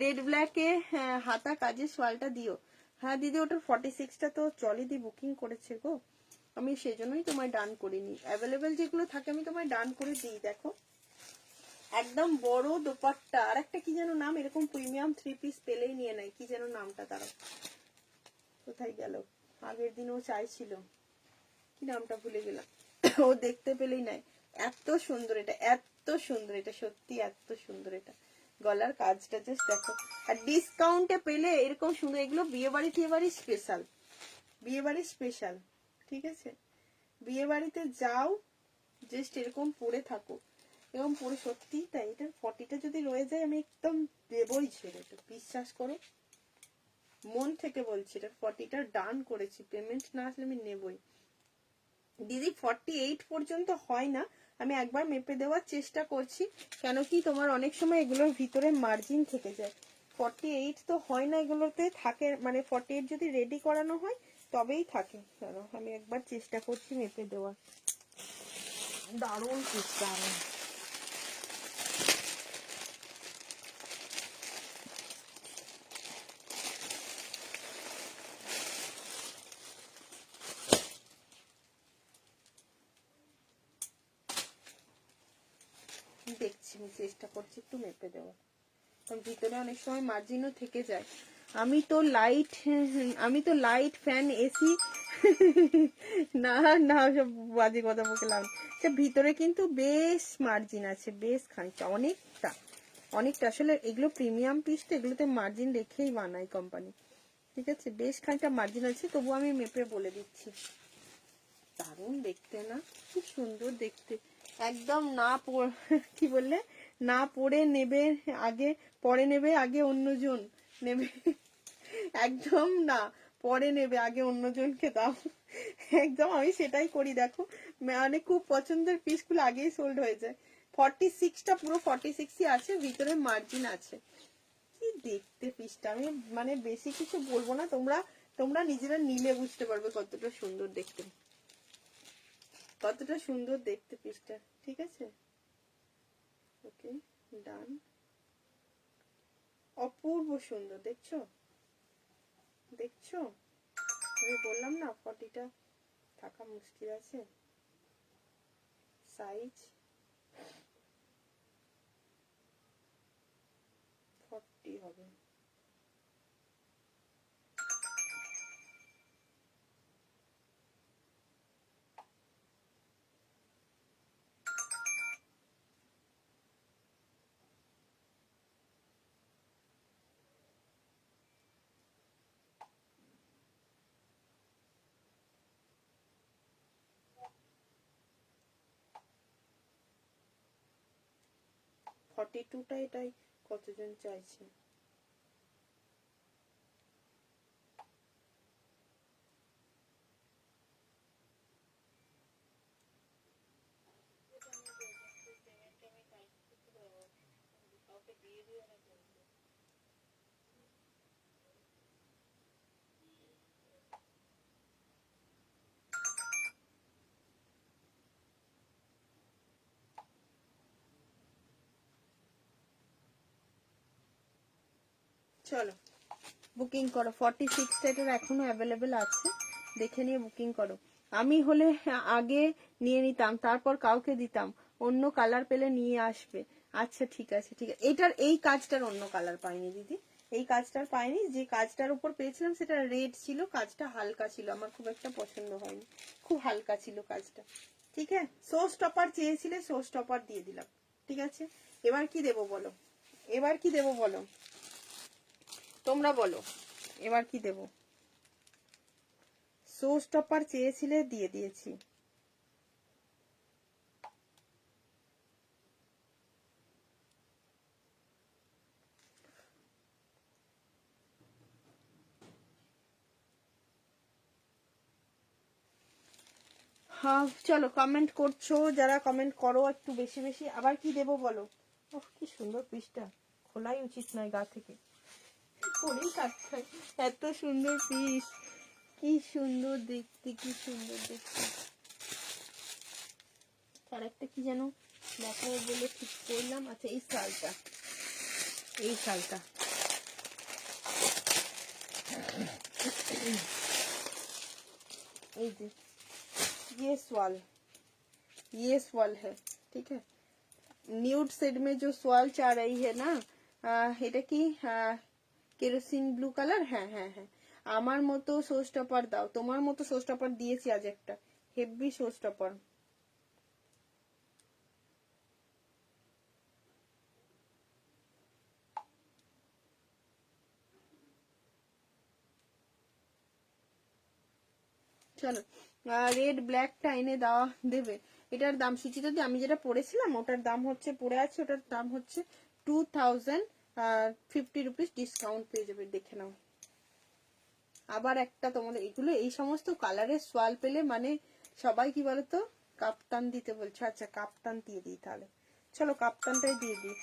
রেড ব্ল্যাকে হাতা কাজের সোয়ালটা দিও। হ্যাঁ দিদি, ওটার 46টা তো চলিদি বুকিং করেছে গো, আমি সেজন্যই তোমায় ডান করিনি। অ্যাভেলেবেল যেগুলো থাকে আমি তোমায় ডান করে দিই। দেখো একদম বড় দোপাট্টা, আর একটা কি যেন নাম, এরকম প্রিমিয়াম 3 পিস পেলেই নিয়ে নেয়, কি যেন নামটা, তারা কোথায় গেল, আগের দিন ও চাইছিল, কি নামটা ভুলে গেলাম, ও দেখতে পেলেই নাই। এত সুন্দর এটা, এত সুন্দর এটা, সত্যি এত সুন্দর এটা, গলার কাজটা জাস্ট দেখো। আর ডিসকাউন্টে পেলে এরকম সুন্দর, এগুলো বিয়ে বাড়ি টিয়ে বাড়ি স্পেশাল, বিয়ে বাড়ি স্পেশাল, ঠিক আছে। বিয়ে বাড়িতে যাও, জাস্ট এরকম পরে থাকো, এরকম পরে, সত্যি তাই। এটার 40টা যদি রয়ে যায় আমি একদম দেবই ছেড়ে, এটা বিশ্বাস করো, মন থেকে বলছি, এটা 40টা ডান করেছি, পেমেন্ট না আসলে আমি নেবই। দিদি 48 পর্যন্ত হয় না, আমি একবার মেপে দেওয়ার চেষ্টা করছি, কেন কি তোমার অনেক সময় এগুলোর ভিতরে মার্জিন থেকে যায়। 48 তো হয় না, এগুলোতে থাকে, মানে 48 যদি রেডি করানো হয় তবেই থাকে। চলো আমি একবার চেষ্টা করছি মেপে দেওয়ার। দারুণ পিস, দারুণ। দেখছি, আমি চেষ্টা করছি একটু মেপে দেওয়ার, কারণ ভিতরে অনেক সময় মার্জিনও থেকে যায়। আমি তো লাইট ফ্যান এসি না না, সব বাজে কথা বকে লাভ। ভিতরে কিন্তু বেশ মার্জিন আছে, বেশ খানিকটা, অনেকটা অনেকটা। আসলে এগুলো প্রিমিয়াম পিস তো, এগুলোতে মার্জিন রেখেই বানায় কোম্পানি, ঠিক আছে, বেশ খানিকটা মার্জিন আছে, তবু আমি মেপে বলে দিচ্ছি। দারুণ দেখতে না, খুব সুন্দর দেখতে, একদম না কি বললে, না পরে নেবে আগে, পরে নেবে আগে অন্যজন নেবে, একদম না, পরে নেবে আগে অন্যজনকে দাও, একদম আমি সেটাই করি। দেখো মানে খুব পছন্দের পিসগুলো আগেই সোল্ড হয়ে যায়। 46টা পুরো 46ই আছে, ভিতরে মার্জিন আছে। কি দেখতে পিসটা, আমি মানে বেশি কিছু বলবো না, তোমরা তোমরা নিজেরা নিলে বুঝতে পারবে কতটা সুন্দর দেখতে, কতটা সুন্দর দেখতে পিসটা, ঠিক আছে। ওকে ডান, অপূর্ব সুন্দর, দেখছো দেখছো, আমি বললাম না 40টা থাকা মুশকিল আছে। সাইজ 40 হবে। ফর্টি টুটা এটাই কতজন চাইছে। চলো বুকিং করো। 46 এটার এখনো অ্যাভেলেবেল আছে, দেখে নিয়ে বুকিং করো। আমি হলে আগে নিয়ে নিতাম, তারপর কাউকে দিতাম, অন্য কালার পেলে নিয়ে আসবে। আচ্ছা ঠিক আছে ঠিক আছে। এটার এই কাজটার অন্য কালার পাইনি দিদি, এই কাজটার পাইনি। যে কাজটার উপর পেয়েছিলাম সেটা রেড ছিল, কাজটা হালকা ছিল, আমার খুব একটা পছন্দ হয়নি, খুব হালকা ছিল কাজটা। ঠিক আছে, শো স্টপার চেয়েছিলে, শো স্টপার দিয়ে দিলাম। ঠিক আছে, এবার কি দেবো বলো, এবার কি দেবো বলো, তোমরা বলো এবার কি দেব। শো স্টপার চেয়েছিলে, দিয়ে দিয়েছি। হ্যাঁ চলো, কমেন্ট করছো যারা, কমেন্ট করো একটু বেশি বেশি। আবার কি দেবো বলো। ওহ কি সুন্দর পিসটা, খোলাই উচিত নয় গা থেকে, পরেই কাটতে হয়। এত সুন্দর পিস, কি সুন্দর দেখতে, কি সুন্দর দেখতে। আর একটা কি যেন দেখাবো বলে ঠিক করলাম। আচ্ছা এই শালটা, এই শালটা এই যে, ये स्वाल, ये स्वाल है। ठीक है, न्यूड शेड में जो स्वाल चाह रही है ना, এটা কি কেরোসিন ব্লু কালার। হ্যাঁ হ্যাঁ হ্যাঁ, আমার মতো শো স্টপার দাও, তোমার মতো শো স্টপার দিয়েছি আজ একটা, হেভি শো স্টপার। চলো রেড ব্ল্যাকটা এনে দেওয়া দেবে। এটার দাম সুচিতা দি, আমি যেটা পড়েছিলাম ওটার দাম হচ্ছে, পড়ে আছে ওটার দাম হচ্ছে 2050 রুপিস, ডিসকাউন্ট পেয়ে যাবে, দেখে নাও। আবার একটা তোমাদের এগুলো এই সমস্ত কালারের সোয়াল পেলে মানে সবাই কি বলতো কাপ্তান দিতে বলছে। আচ্ছা কাপ্তান দিয়ে দিই তাহলে, চলো কাপ্তানটাই দিয়ে দিই।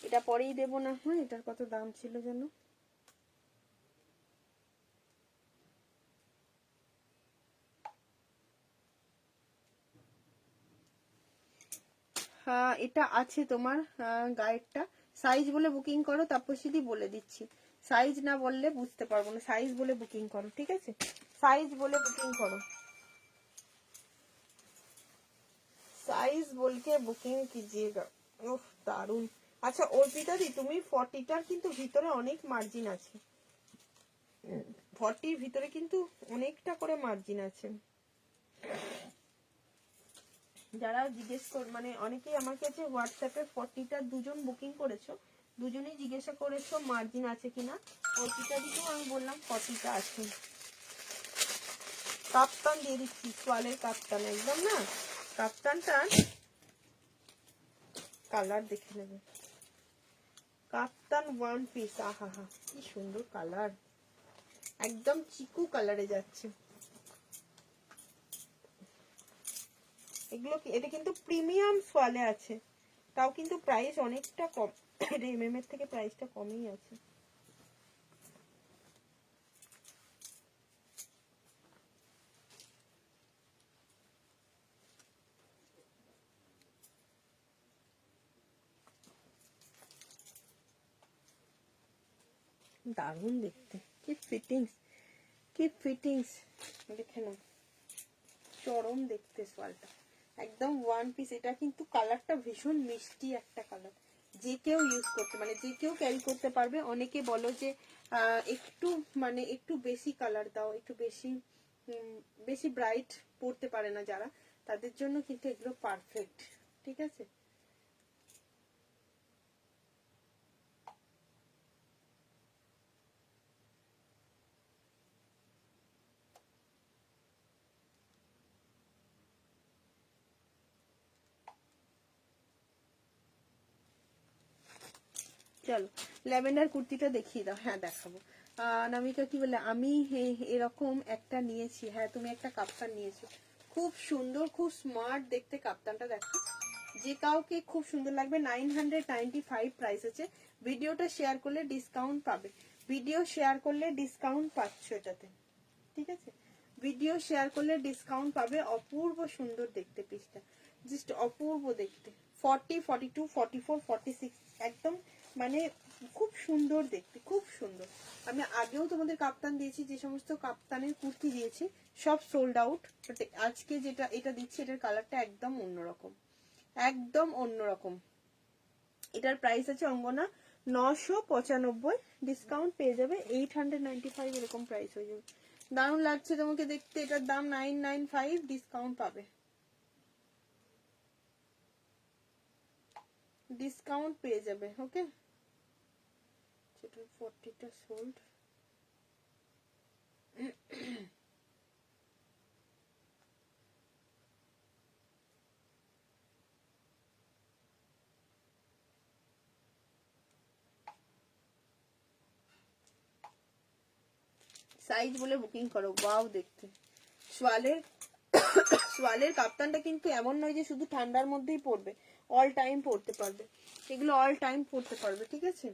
এটা পরেই দেবো না হয়, এটার কত দাম ছিল যেন, হ্যাঁ এটা আছে তোমার গাইডটা। সাইজ বলে বুকিং করো, তাপসী দি বলে দিচ্ছি। সাইজ না বললে বুঝতে পারবো না, সাইজ বলে বুকিং করো। ঠিক আছে, সাইজ বলে বুকিং করো, সাইজ বলকে বুকিং कीजिएगा। উফ দারুন। আচ্ছা অর্পিতা দি, তুমি 40টার কিন্তু ভিতরে অনেক মার্জিন আছে, 40 ভিতরে কিন্তু অনেকটা করে মার্জিন আছে। যারা জিজ্ঞেস কর মানে অনেকেই আমার কাছে হোয়াটসঅ্যাপে 40টা দুজন বুকিং করেছো, দুজনেই জিজ্ঞাসা করেছো মার্জিন আছে কিনা। অর্পিতা দিকেও আমি বললাম 40টা আছে। কাপ্তান দিয়ে দিচ্ছি, সোয়ালের কাপ্তান একদম না, কাপ্তানটা কালার দেখে নেবে। কাপ্তান ওয়ান পিস, আহা হা কি সুন্দর কালার, একদম চিকু কালারে যাচ্ছে। এগুলো এটা কিন্তু প্রিমিয়াম সোয়ালে আছে, তাও কিন্তু প্রাইস অনেকটা কম, এটা এমএম এর থেকে প্রাইসটা কমই আছে। দারুণ দেখতে, কি ফিটিংস, কি ফিটিংস দেখে নাও, চরম দেখতে সোয়ালটা, একদম ওয়ান পিস। এটা কিন্তু কালারটা ভীষণ মিষ্টি একটা কালার, যে কেউ ইউজ করতে মানে যে কেউ ক্যারি করতে পারবে। অনেকে বলো যে একটু মানে একটু বেশি কালার দাও, একটু বেশি বেশি ব্রাইট পড়তে পারে না যারা, তাদের জন্য কিন্তু এগুলো পারফেক্ট। ঠিক আছে, চলো ল্যাভেন্ডার কুর্তিটা দেখিয়ে দাও। হ্যাঁ দেখাবো। নামিকা কি বলে, আমি এরকম একটা নিয়েছি। হ্যাঁ তুমি একটা কাপ্তান নিয়েছো, খুব সুন্দর, খুব স্মার্ট দেখতে কাপ্তানটা, দেখো যে কাউকে খুব সুন্দর লাগবে। 995 প্রাইস আছে। ভিডিওটা শেয়ার করলে ডিসকাউন্ট পাবে, ভিডিও শেয়ার করলে ডিসকাউন্ট পাচ্ছ এটাতে, ঠিক আছে? ভিডিও শেয়ার করলে ডিসকাউন্ট পাবে। অপূর্ব সুন্দর দেখতে পিসটা, জাস্ট অপূর্ব দেখতে। 40, 42, 44, 46 একদম মানে খুব সুন্দর দেখতে, খুব সুন্দর। আমি আগেও তোমাদের কাপ্তান দিয়েছি, যে সমস্ত কাপ্তানের কুর্তি দিয়েছি সব সোল্ড আউট। বাট আজকে যেটা এটা দিচ্ছি এটার কালারটা একদম অন্যরকম, একদম অন্যরকম। এটার প্রাইস আছে অঙ্গনা 995, ডিসকাউন্ট পেয়ে যাবে 895, এরকম প্রাইস হয়ে যাবে। দারুণ লাগছে তোমাকে দেখতে, এটার দাম 995, ডিসকাউন্ট পাবে, ডিসকাউন্ট পেয়ে যাবে। ওকে, সেটা 40টা সোল্ড। সাইজ বলে বুকিং করো। ওয়াও দেখতে সোয়ালের সোয়ালের কাপ্তানটা কিন্তু এমন নয় যে শুধু ঠান্ডার মধ্যেই পরবে, অল টাইম পরতে পারবে, এগুলো অল টাইম পরতে পারবে, ঠিক আছে?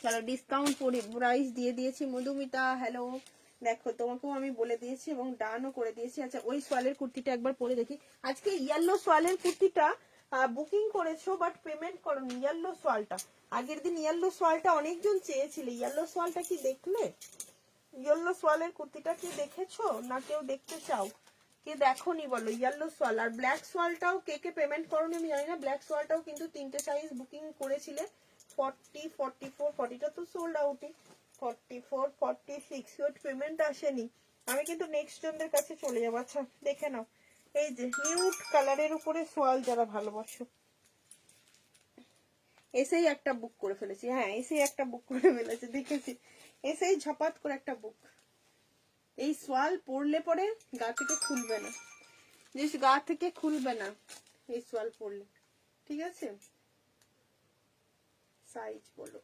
চলো ডিসকাউন্ট প্রাইস দিয়ে দিয়েছি। মধুমিতা হ্যালো, দেখো তোমাকেও আমি বলে দিয়েছি এবং ডানও করে দিয়েছি। আচ্ছা ওই সোয়ালের কুর্তিটা একবার পরে দেখি। আজকে ইয়েলো সোয়ালের কুর্তিটা বুকিং করেছো বাট পেমেন্ট করোনি, ইয়েলো সোয়ালটা। আগের দিন ইয়েলো সোয়ালটা অনেকজন চেয়েছিলে, ইয়েলো সোয়ালটা কি দেখলে? ইয়েলো সোয়ালের কুর্তিটা কি দেখেছো না কেউ দেখতে চাও? কে দেখোনি বলো? ইয়েলো সোয়াল আর ব্ল্যাক সোয়ালটাও কে কে পেমেন্ট করোনি আমি জানি না। ব্ল্যাক সোয়ালটাও কিন্তু 3টে সাইজ বুকিং করেছিলে, 40, 44, 40টা তো সোল্ড আউটই, 44, 46 ওট পেমেন্ট আসেনি। আমি কিন্তু নেক্সট জনদের কাছে চলে যাবো। আচ্ছা দেখে নাও, এই যে নিউড কালারের উপরে সোয়াল যারা ভালোবাসো, এসেই একটা বুক করে ফেলেছি। হ্যাঁ এসেই একটা বুক করে ফেলেছি, দেখেছি এসেই ঝপাত করে একটা বুক। এই সোয়াল পরলে পরে গা থেকে খুলবে না, জিনিস গা থেকে খুলবে না এই সোয়াল পরলে, ঠিক আছে? সাইজ বলো।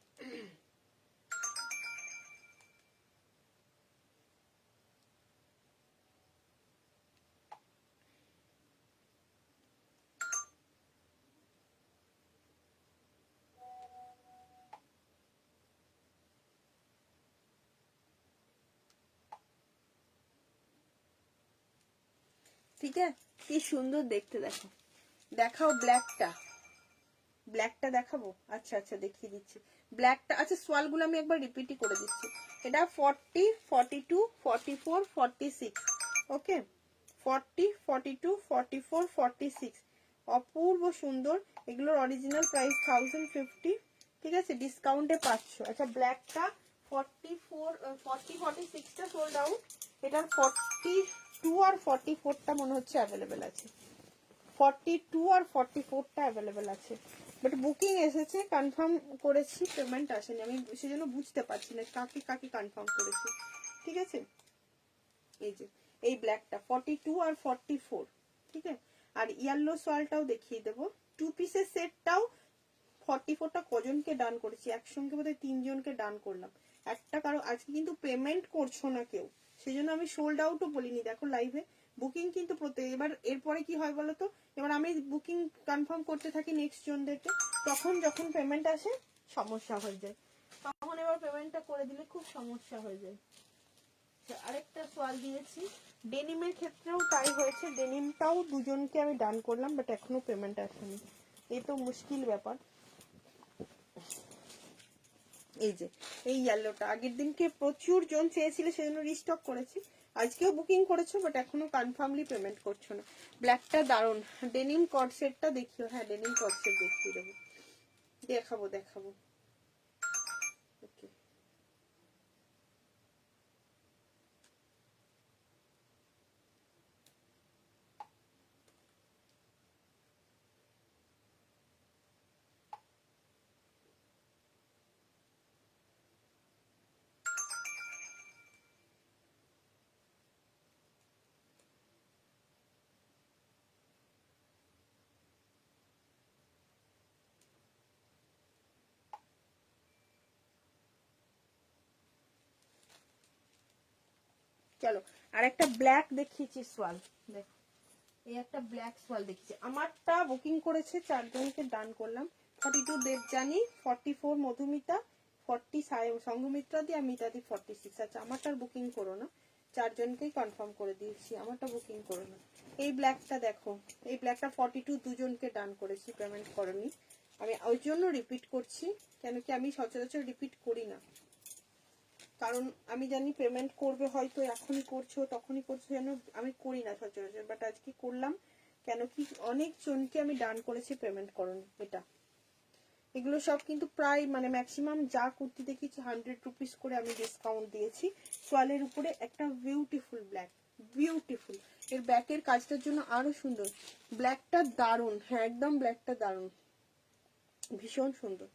ঠিক আছে, কি সুন্দর দেখতে, দেখো দেখাও ব্ল্যাকটা, ব্ল্যাকটা দেখাবো। আচ্ছা আচ্ছা দেখিয়ে দিচ্ছি ব্ল্যাকটা। আচ্ছা সোয়ালগুলো আমি একবার রিপিটই করে দিচ্ছি। এটা 40, 42, 44, 46, ওকে 40, 42, 44, 46, অপূর্ব সুন্দর। এগুলোর অরিজিনাল প্রাইস 1050, ঠিক আছে? ডিসকাউন্টে পাচ্ছ। আচ্ছা ব্ল্যাকটা 44, 40, 46টা সোল্ড আউট, এটার 42 আর 44টা মনে হচ্ছে অ্যাভেলেবেল আছে, 42 আর 44টা অ্যাভেলেবেল আছে। বাট বুকিং এসেছে, কনফার্ম করেছি, পেমেন্ট আসেনি। আমি সেজন্য বুঝতে পারছি না কাকে কাকে কনফার্ম করেছি, ঠিক আছে? এই যে এই ব্ল্যাকটা 42 আর 44, ঠিক আছে? আর ইয়েলো সোয়ালটাও দেখিয়ে দেবো। 2 পিসের সেটটাও 44টা কজনকে ডান করেছি, একসঙ্গে বোধহয় 3 জনকে ডান করলাম। একটা কারো আজকে কিন্তু পেমেন্ট করছো না কেউ, সেজন্য আমি সোল্ড আউটও বলিনি। দেখো লাইভে বুকিং কিন্তু প্রত্যেক, এবার এরপরে কি হয় বলো তো, এবার আমি বুকিং কনফার্ম করতে থাকি নেক্সট জনদেরকে, তখন যখন পেমেন্ট আসে সমস্যা হয়ে যায়, তখন এবার পেমেন্টটা করে দিলে খুব সমস্যা হয়ে যায়। আরেকটা সোয়াল দিয়েছি, ডেনিমের ক্ষেত্রেও তাই হয়েছে, ডেনিমটাও দুজনকে আমি ডান করলাম বাট এখনো পেমেন্ট আসেনি, এই তো মুশকিল ব্যাপার। এই যে এই ইয়েলোটা আগের দিনকে প্রচুর জন চেয়েছিল সেজন্য রিস্টক করেছি, আজকেও বুকিং করেছো বাট এখনো কনফার্মলি পেমেন্ট করছো না। ব্ল্যাকটা দারুন, ডেনিম কট সেটটা দেখিও। হ্যাঁ ডেনিম কট সেট দেখিয়ে দেবো, দেখাবো দেখাবো। ওকে চলো আর একটা ব্ল্যাক দেখিয়েছি সোয়াল, দেখো এই একটা ব্ল্যাক সোয়াল দেখিয়েছি। আমারটা বুকিং করেছে 4 জনকে ডান করলাম। 42 দেবজানি, 44 মধুমিতা, 40 সংঘমিত্রা দি আর মিতা দি 46। আচ্ছা আমারটার বুকিং করো না, 4 জনকেই কনফার্ম করে দিয়েছি, আমারটা বুকিং করো না। এই ব্ল্যাকটা দেখো, এই ব্ল্যাকটা 42 দুজনকে ডান করেছি, পেমেন্ট করনি। আমি ওই জন্য রিপিট করছি, কেন কি আমি সচরাচর রিপিট করি না, কারণ আমি জানি পেমেন্ট করবে, হয়তো এখনই করছো তখনই করছো, যেন আমি করি না সচরাচর, বাট আজকে করলাম। কেন কি অনেক জনকে আমি ডান করেছি, পেমেন্ট করনি। এটা এগুলো সব কিন্তু প্রায় মানে ম্যাক্সিমাম যা কুর্তি দেখেছি 100 রুপিস করে আমি ডিসকাউন্ট দিয়েছি। সোয়ালের উপরে একটা বিউটিফুল ব্ল্যাক, বিউটিফুল, এর ব্যাকের কাজটার জন্য আরো সুন্দর। ব্ল্যাকটা দারুণ, হ্যাঁ একদম ব্ল্যাকটা দারুণ, ভীষণ সুন্দর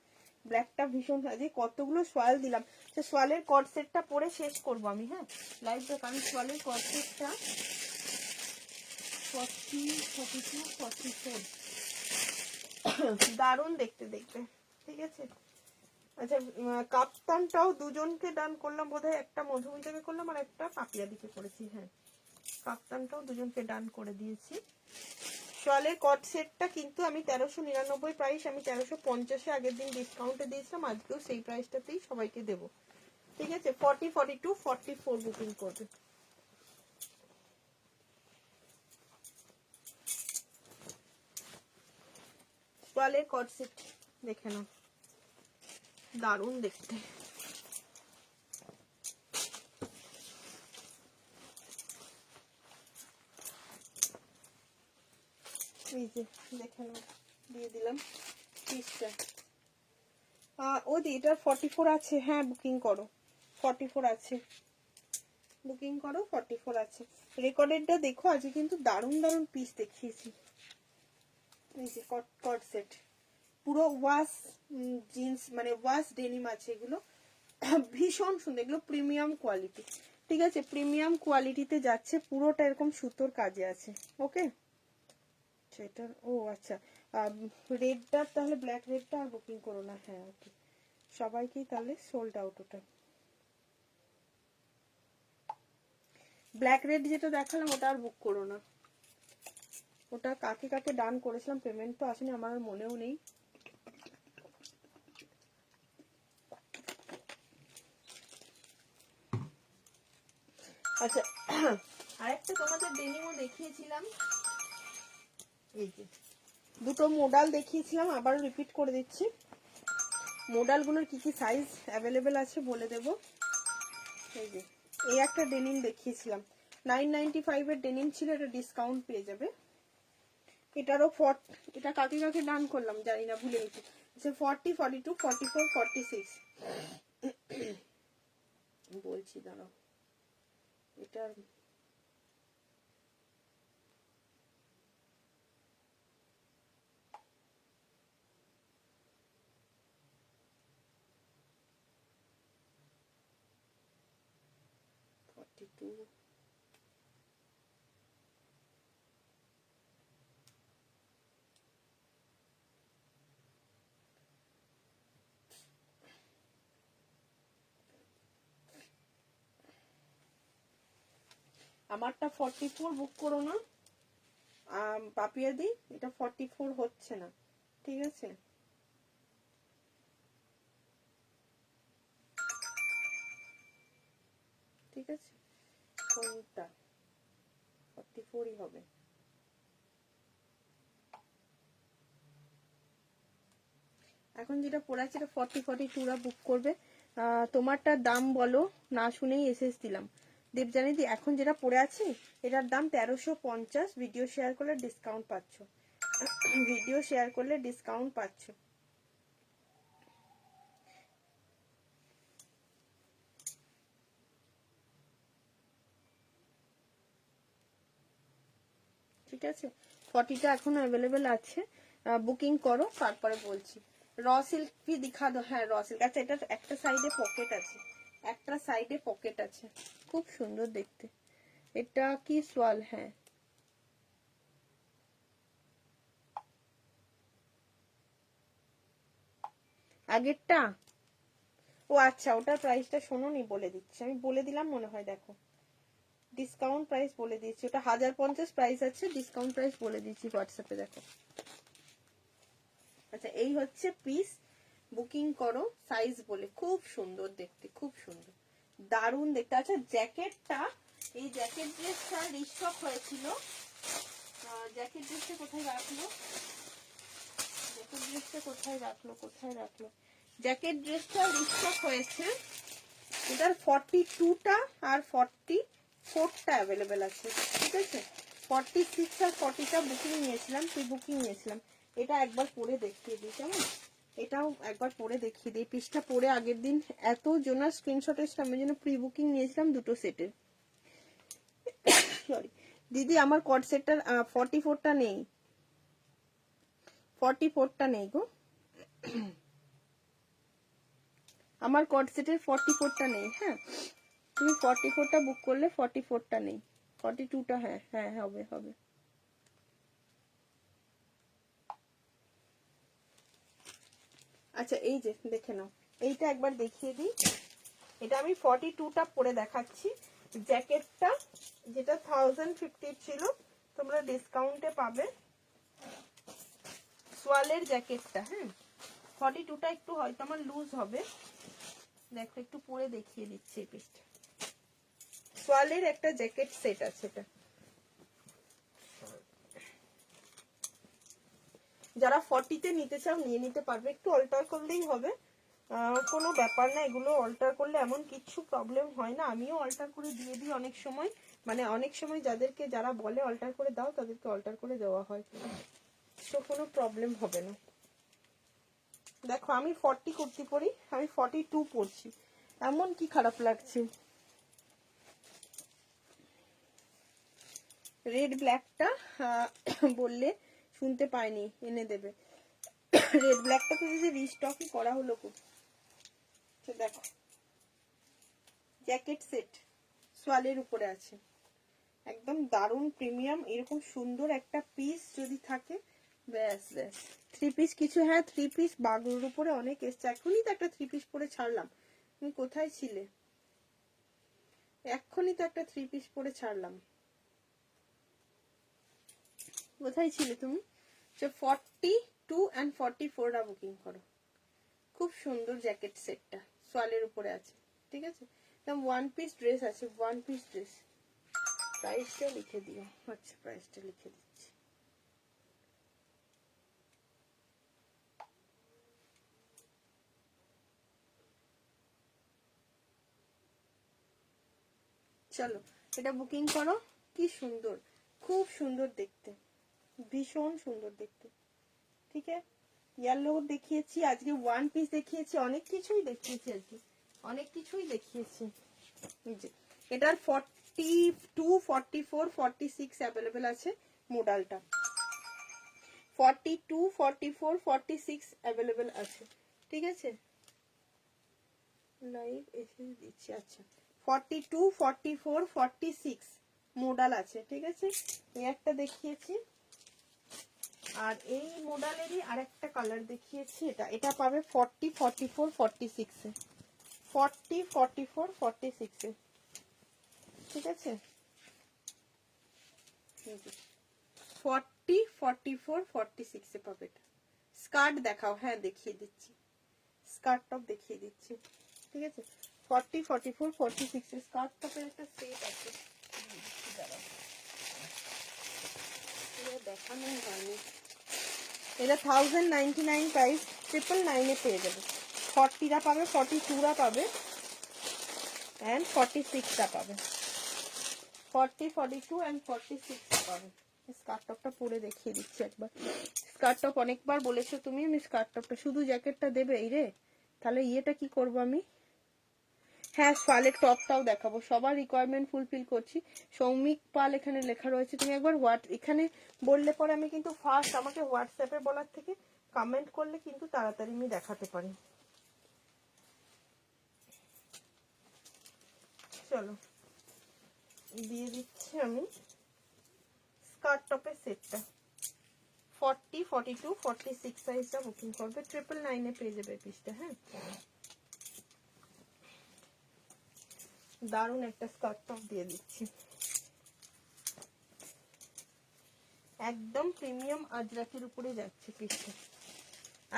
ব্ল্যাকটা, ভীষণ। আজকে কতগুলো সোয়াল দিলাম। সোয়ালের কট সেটটা পরে শেষ করবো আমি, হ্যাঁ লাইভটা, কারণ সোয়ালের কট সেটটা 40, 42, 44 দারুণ দেখতে দেখবে, ঠিক আছে। আচ্ছা কাপ্তানটাও দুজনকে ডান করলাম বোধহয়, একটা মধুমিতাকে করলাম আর একটা পাপিয়া দিকে করেছি, হ্যাঁ কাপ্তানটাও দুজনকে ডান করে দিয়েছি। শলের কট সেটটা কিন্তু আমি 1399 প্রাইস, আমি 1350 আগের দিন ডিসকাউন্টে দিয়েছিলাম, আজকেও সেই প্রাইসটাতেই সবাইকে দেবো, ঠিক আছে। 40, 42, 44 বুকিং করবে। শলের কট সেট দেখে নাও, দারুণ দেখতে। এই যে দেখে নাও, দিয়ে দিলাম পিসটা। ও দি এটার 44 আছে, হ্যাঁ বুকিং করো, 44 আছে, বুকিং করো, 44 আছে। রেকর্ডেডটা দেখো, আজকে কিন্তু দারুণ দারুণ পিস দেখিয়েছি। এই যে কট সেট, পুরো ওয়াশ জিন্স মানে ওয়াশ ডেনিম আছে এগুলো, ভীষণ সুন্দর, এগুলো প্রিমিয়াম কোয়ালিটি, ঠিক আছে, প্রিমিয়াম কোয়ালিটিতে যাচ্ছে, পুরোটা এরকম সুতোর কাজে আছে, ওকে। সেটার ও আচ্ছা, রেডটা তাহলে ব্ল্যাক রেডটা আর বুকিং করো না, হ্যাঁ ওকে, সবাইকেই তাহলে সোল্ড আউট। ওটা ব্ল্যাক রেড যেটা দেখালাম ওটা আর বুক করো না, ওটা কাকে কাকে ডান করেছিলাম, পেমেন্ট তো আসেনি, আমার আর মনেও নেই। আচ্ছা আরেকটা তোমাদের ডেনিমও দেখিয়েছিলাম, এই যে দুটো মোডাল দেখিয়েছিলাম, আবার রিপিট করে দিচ্ছি। মোডালগুলোর কি কি সাইজ অ্যাভেলেবেল আছে বলে দেব। এই যে এই একটা ডেনিম দেখিয়েছিলাম, 995 এর ডেনিম ছিল, এটা ডিসকাউন্ট পেয়ে যাবে। এটারও এটা কাকে কাকে ডান করলাম জানি না, ভুলে গেছি। 40, 42, 44, 46 বলছি, দাঁড়াও এটার আমারটা 44 বুক করো না পাপিয়া দি, এটা 44 হচ্ছে না, ঠিক আছে। ঠিক আছে, কোনটা 44ই হবে। এখন যেটা পড়ে আছে এটা 40, 42 বুক করবে। তোমারটার দাম বলো, না শুনেই এসএস দিলাম। দেবজানি দি এখন যেটা পড়ে আছে এটার দাম 1350, ভিডিও শেয়ার করলে ডিসকাউন্ট পাচ্ছ, ভিডিও শেয়ার করলে ডিসকাউন্ট পাচ্ছ। ঠিক আছে, 40টা এখন অ্যাভেলেবেল আছে, বুকিং করো, তারপরে বলছি। র সিল্ক কি দিখা দো, হ্যাঁ র সিল্ক। আচ্ছা এটা একটা সাইডে পকেট আছে, একটা সাইডে পকেট আছে, খুব সুন্দর দেখতে। এটা কি সোয়াল, হ্যাঁ আগেরটা, ও আচ্ছা ওটার প্রাইসটা শোনোনি, বলে দিচ্ছি, আমি বলে দিলাম মনে হয়, দেখো ডিসকাউন্ট প্রাইস বলে দিচ্ছি, ওটা 1050 প্রাইস আছে, ডিসকাউন্ট প্রাইস বলে দিচ্ছি হোয়াটসঅ্যাপে, দেখো। আচ্ছা এই হচ্ছে পিস, বুকিং করো সাইজ বলে, খুব সুন্দর দেখতে, খুব সুন্দর, দারুণ দেখতে। আচ্ছা জ্যাকেটটা, এই জ্যাকেট ড্রেসটা রিস্টক হয়েছিল, জ্যাকেট ড্রেসটা কোথায় রাখলো, জ্যাকেট ড্রেসটা কোথায় রাখলো, কোথায় রাখলো, জ্যাকেট ড্রেসটা রিস্টক হয়েছে, এটার 42টা আর 44টা অ্যাভেলেবেল আছে, ঠিক আছে। 46 আর 40টা বুকিং নিয়েছিলাম, প্রি বুকিং নিয়েছিলাম। এটা একবার পরে দেখিয়ে দিই কেমন, এটাও একবার পরে দেখিয়ে দিই। পিসটা পরে আগের দিন এত জোনার স্ক্রিনশট এসে, আমি যেন প্রি বুকিং নিয়েছিলাম দুটো সেটের। সরি দিদি, আমার কট সেটটার 44টা নেই, 44টা নেই গো, আমার কট সেটের 44টা নেই। হ্যাঁ তুমি 44টা বুক করলে 44টা নেই, 42টা হ্যাঁ হ্যাঁ হবে হবে। আচ্ছা এই যে দেখে নাও, এইটা একবার দেখিয়ে দিই, এটা আমি 42টা পরে দেখাচ্ছি। জ্যাকেটটা যেটা 1050 ছিল, তোমরা ডিসকাউন্টে পাবে, সোয়ালের জ্যাকেটটা। হ্যাঁ 42টা একটু হয়তো আমার লুজ হবে, দেখো একটু পরে দেখিয়ে দিচ্ছি এই পিসটা। সোয়ালের একটা জ্যাকেট সেট আছে, এটা যারা 40তে নিতে চাও নিয়ে নিতে পারবে, একটু অল্টার করলেই হবে, কোনো ব্যাপার না, এগুলো অল্টার করলে এমন কিছু প্রবলেম হয় না, আমিও অল্টার করে দিয়ে দিই অনেক সময়, মানে অনেক সময় যাদেরকে যারা বলে অল্টার করে দাও তাদেরকে অল্টার করে দেওয়া হয়, তো কোনো প্রবলেম হবে না। দেখো আমি 40 কুর্তি পরি, আমি 42 পরছি, এমন কি খারাপ লাগছে। রেড ব্ল্যাকটা বললে শুনতে পাইনি, এনে দেবে। রেড ব্ল্যাকটা তো যদি রিস্টকই করা হলো খুব। দেখো জ্যাকেট সেট সোয়ালের উপরে আছে, একদম দারুণ প্রিমিয়াম, এরকম সুন্দর একটা পিস যদি থাকে ব্যাস ব্যাস। থ্রি পিস কিছু, হ্যাঁ থ্রি পিস বাগরুর উপরে অনেক এসছে, এখনই তো একটা থ্রি পিস পরে ছাড়লাম, তুমি কোথায় ছিলে, এখনই তো একটা থ্রি পিস পরে ছাড়লাম, কোথায় ছিলে তুমি। 42 and 44টা বুকিং করো, খুব সুন্দর জ্যাকেট সেটটা সোয়ালের উপরে আছে, ঠিক আছে। ওয়ান পিস ড্রেস আছে, ওয়ান পিস ড্রেস, প্রাইসটা লিখে দিও। আচ্ছা প্রাইসটা লিখে দিচ্ছি, চলো এটা বুকিং করো। কি সুন্দর, খুব সুন্দর দেখতে, ভীষণ সুন্দর দেখতে, ঠিক আছে। ইয়েলো দেখিয়েছি আজকে, ওয়ান পিস দেখিয়েছি, অনেক কিছুই দেখিয়েছি আজকে, অনেক কিছুই দেখিয়েছি। এটার 42, 44, 46 অ্যাভেলেবেল আছে, মডেলটা 42, 44, 46 অ্যাভেলেবেল আছে, ঠিক আছে। লাইভ এসে দিচ্ছি, আচ্ছা 42, 44, 46 মডেল আছে, ঠিক আছে। এই একটা দেখিয়েছি, আর এই মডেলেরই আরেকটা কালার দেখিয়েছি, এটা পাবে 40, 44, 46 এ, 40, 44, 46 এ, ঠিক আছে। 40, 44, 46 এ পাবে। স্কার্ট দেখাও, হ্যাঁ দেখিয়ে দিচ্ছি, স্কার্ট টপ দেখিয়ে দিচ্ছি, ঠিক আছে। 40, 44, 46 এ স্কার্ট টপের একটা সেট আছে, দেখানোই হয়নি। এটা 1099 প্রাইস, 999 এ পেয়ে যাবে। 40টা পাবে, 42টা পাবে, and 46টা পাবে, 40, 42 and 46টা পাবে। স্কার্ট টপটা পরে দেখিয়ে দিচ্ছি একবার। স্কার্ট টপ অনেকবার বলেছো তুমি, আমি স্কার্ট টপটা, শুধু জ্যাকেটটা দেবে এই রে, তাহলে ইয়েটা কি করব আমি। হ্যাঁ সোয়ালের টপটাও দেখাবো, সবার রিকোয়ারমেন্ট ফুলফিল করছি। সৌমিক পাল এখানে লেখা রয়েছে, তুমি একবার এখানে বললে পরে আমি কিন্তু ফার্স্ট, আমাকে হোয়াটসঅ্যাপে বলার থেকে কমেন্ট করলে কিন্তু তাড়াতাড়ি আমি দেখাতে পারি। চলো দিয়ে দিচ্ছি আমি স্কার্ট টপের সেটটা, 40, 42, 46 সাইজটা বুকিং করবে, 999 এ পেয়ে যাবে পিসটা। হ্যাঁ দারুণ একটা স্কার্ট টপ দিয়ে দিচ্ছি। একদম প্রিমিয়াম আজরাকের উপরে যাচ্ছে পিসটা।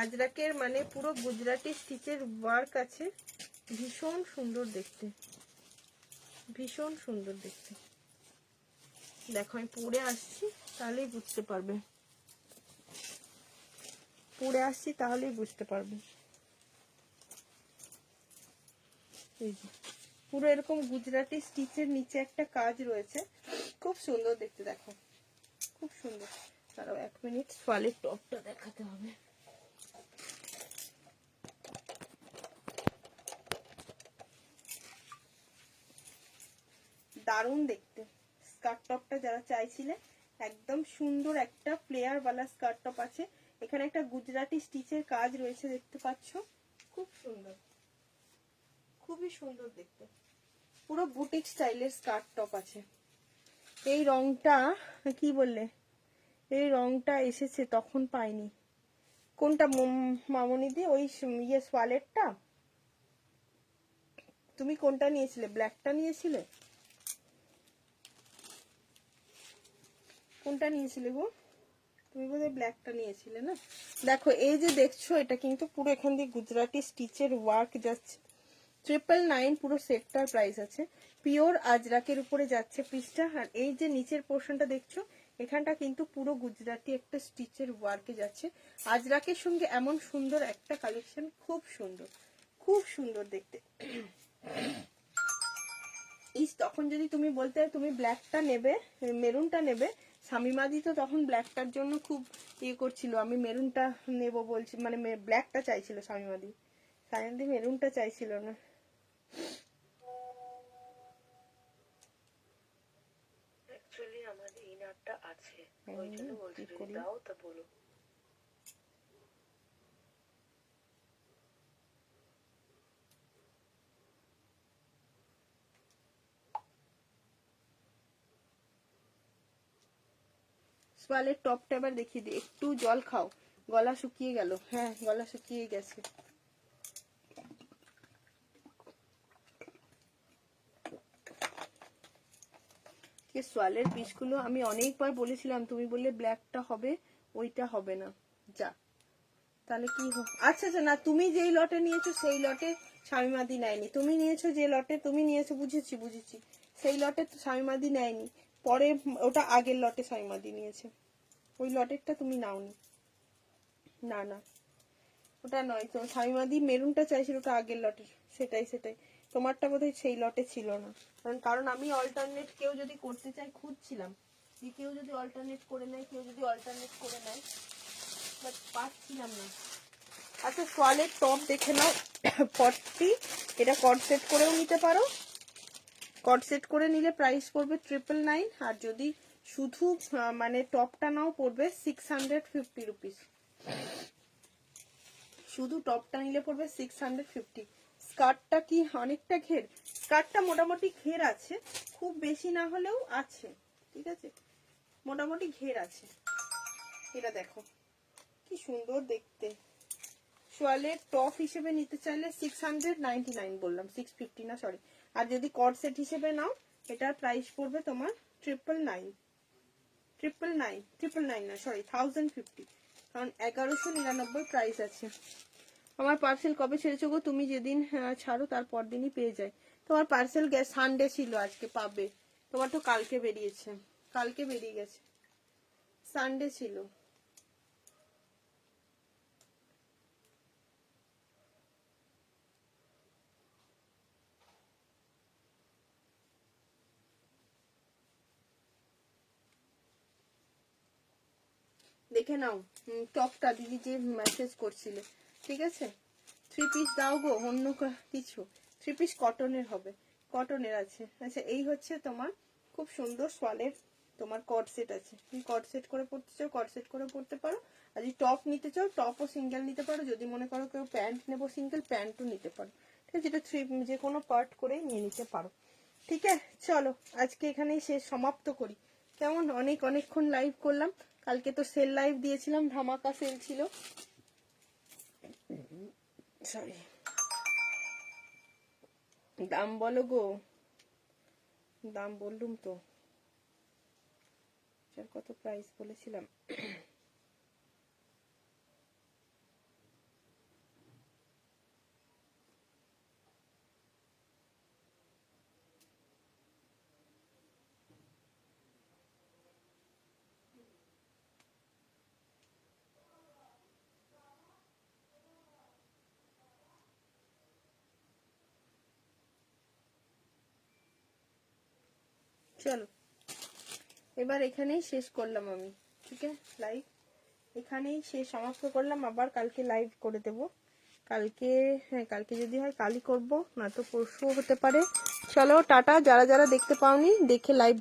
আজরাকের মানে পুরো গুজরাটি স্টিচের ওয়ার্ক আছে, ভীষণ সুন্দর দেখতে, ভীষণ সুন্দর দেখতে। দেখো আমি পরে আসছি তাহলেই বুঝতে পারবে, পরে আসছি তাহলেই বুঝতে পারবে। এই যে পুরো এরকম গুজরাটি স্টিচের নিচে একটা কাজ রয়েছে, খুব সুন্দর দেখতে। দেখো খুব সুন্দর। তারও 1 মিনিট সোয়ালের টপটা দেখাতে হবে। দারুণ দেখতে স্কার্ট টপটা, যারা চাইছিলে একদম সুন্দর একটা ফ্লেয়ার ওয়ালা স্কার্ট টপ আছে। এখানে একটা গুজরাটি স্টিচের কাজ রয়েছে, দেখতে পাচ্ছ, খুব সুন্দর, খুবই সুন্দর দেখতে। পুরো বুটিক স্টাইলের স্কার্ট টপ আছে। এই রংটা কি বললে, এই রংটা এসেছে তখন পাইনি। কোনটা মামনিদি? ওই ইয়ে সোয়ালেটটা? তুমি কোনটা নিয়েছিলে? ব্ল্যাকটা নিয়েছিলে? কোনটা নিয়েছিলে গো? তুমি বোধহয় ব্ল্যাকটা নিয়েছিলে না? দেখো এই যে দেখছো, এটা কিন্তু পুরো এখান দিয়ে গুজরাটি স্টিচের ওয়ার্ক যাচ্ছে। 999 পুরো সেটটার প্রাইস আছে। পিওর আজরাকের উপরে যাচ্ছে পিসটা। আর এই যে নিচের পোর্শনটা দেখছো, এখানটা কিন্তু পুরো গুজরাটি একটা স্টিচের ওয়ার্কে যাচ্ছে। আজরাকের সঙ্গে এমন সুন্দর একটা কালেকশন, খুব সুন্দর, খুব সুন্দর দেখতে। তখন যদি তুমি বলতে তুমি ব্ল্যাকটা নেবে, মেরুনটা নেবে, শামিমাদি তো তখন ব্ল্যাকটার জন্য খুব ইয়ে করছিল, আমি মেরুনটা নেব বলছি, মানে ব্ল্যাকটা চাইছিল শামিমাদি, শামিমাদি মেরুনটা চাইছিল না। অ্যাকচুয়ালি আমার এই নাটটা আছে, ওই জন্য বলছি যদি দাও তা বলো। সোয়ালের টপটা এবার দেখিয়ে দিই। একটু জল খাও, গলা শুকিয়ে গেল। হ্যাঁ গলা শুকিয়ে গেছে। সোয়ালের পিসগুলো আমি অনেকবার বলেছিলাম, তুমি বললে ব্ল্যাকটা হবে, ওইটা হবে না। যা তাহলে কি আচ্ছা আচ্ছা, না তুমি যেই লটে নিয়েছো সেই লটে শামিমাদি নেয়নি। তুমি নিয়েছো যে লটে, তুমি নিয়েছো, বুঝেছি বুঝেছি, সেই লটে তো শামিমাদি নেয়নি। পরে ওটা আগের লটে শামিমাদি নিয়েছে, ওই লটেরটা তুমি নাওনি। না না ওটা নয়, তো শামিমাদি মেরুনটা চাইছিল, ওটা আগের লটের। সেটাই সেটাই, তোমারটা বোধহয় সেই লটে ছিল না। কারণ আমি অল্টারনেট কেউ যদি করতে চাই খুঁজছিলাম, যে কেউ যদি অল্টারনেট করে নেয়, কেউ যদি অল্টারনেট করে নেয়, বাট পাচ্ছিলাম না। আচ্ছা সোয়ালের টপ দেখে নাও, 40। এটা কট সেট করেও নিতে পারো, কট সেট করে নিলে প্রাইস পড়বে 999। আর যদি শুধু মানে টপটা নাও পড়বে 650 রুপিস। শুধু টপটা নিলে পড়বে 650। স্কার্টটা কি অনেকটা ঘের? স্কার্টটা মোটামুটি ঘের আছে, খুব বেশি না হলেও আছে, ঠিক আছে, মোটামুটি ঘের আছে। এটা দেখো কি সুন্দর দেখতে। সোয়ালের টপ হিসেবে নিতে চাইলে 699 বললাম, 650 না সরি। আর যদি কট সেট হিসেবে নাও, এটার প্রাইস পড়বে তোমার 999, 999 না সরি 1050, কারণ 1199 প্রাইস আছে। আমার পার্সেল কবে ছেড়েছো গো? তুমি যেদিন ছাড়ো তারপর দিনই পেয়ে যায়। তোমার পার্সেল সানডে ছিল, আজকে পাবে। তোমার তো কালকে বেরিয়েছে, কালকে বেরিয়ে গেছে, সানডে ছিল। দেখে নাও টপটা দিদি যে মেসেজ করছিলে, ঠিক আছে। 3 পিস দাও গো, অন্য কিছু 3 পিস কটনের হবে, কটনের আছে। আচ্ছা এই হচ্ছে তোমার খুব সুন্দর সোয়ালের তোমার কট সেট আছে। তুমি কট সেট করে পড়তে চাও, কট সেট করে পড়তে পারো। আর যদি টপ নিতে চাও, টপও সিঙ্গেল নিতে পারো। যদি মনে করো কেউ প্যান্ট নেবো সিঙ্গেল, প্যান্টও নিতে পারো, ঠিক আছে। যেটা যে কোনো পার্ট করেই নিয়ে নিতে পারো, ঠিক আছে। চলো আজকে এখানেই শেষ, সমাপ্ত করি। কেমন অনেকক্ষণ লাইভ করলাম। কালকে তো সেল লাইভ দিয়েছিলাম, ধামাকা সেল ছিল। সরি, দাম বলো গো, দাম বললুম তো। এটার কত প্রাইস বলেছিলাম? চলো এবার এখানেই শেষ করলাম আমি, ঠিক আছে? লাইভ এখানেই শেষ সমাপ্ত করলাম। আবার কালকে লাইভ করে দেব। কালকে, হ্যাঁ কালকে যদি হয় কালই করব, না তো পরশুও হতে পারে। চলো টাটা। যারা যারা দেখতে পাওনি, দেখে লাইভ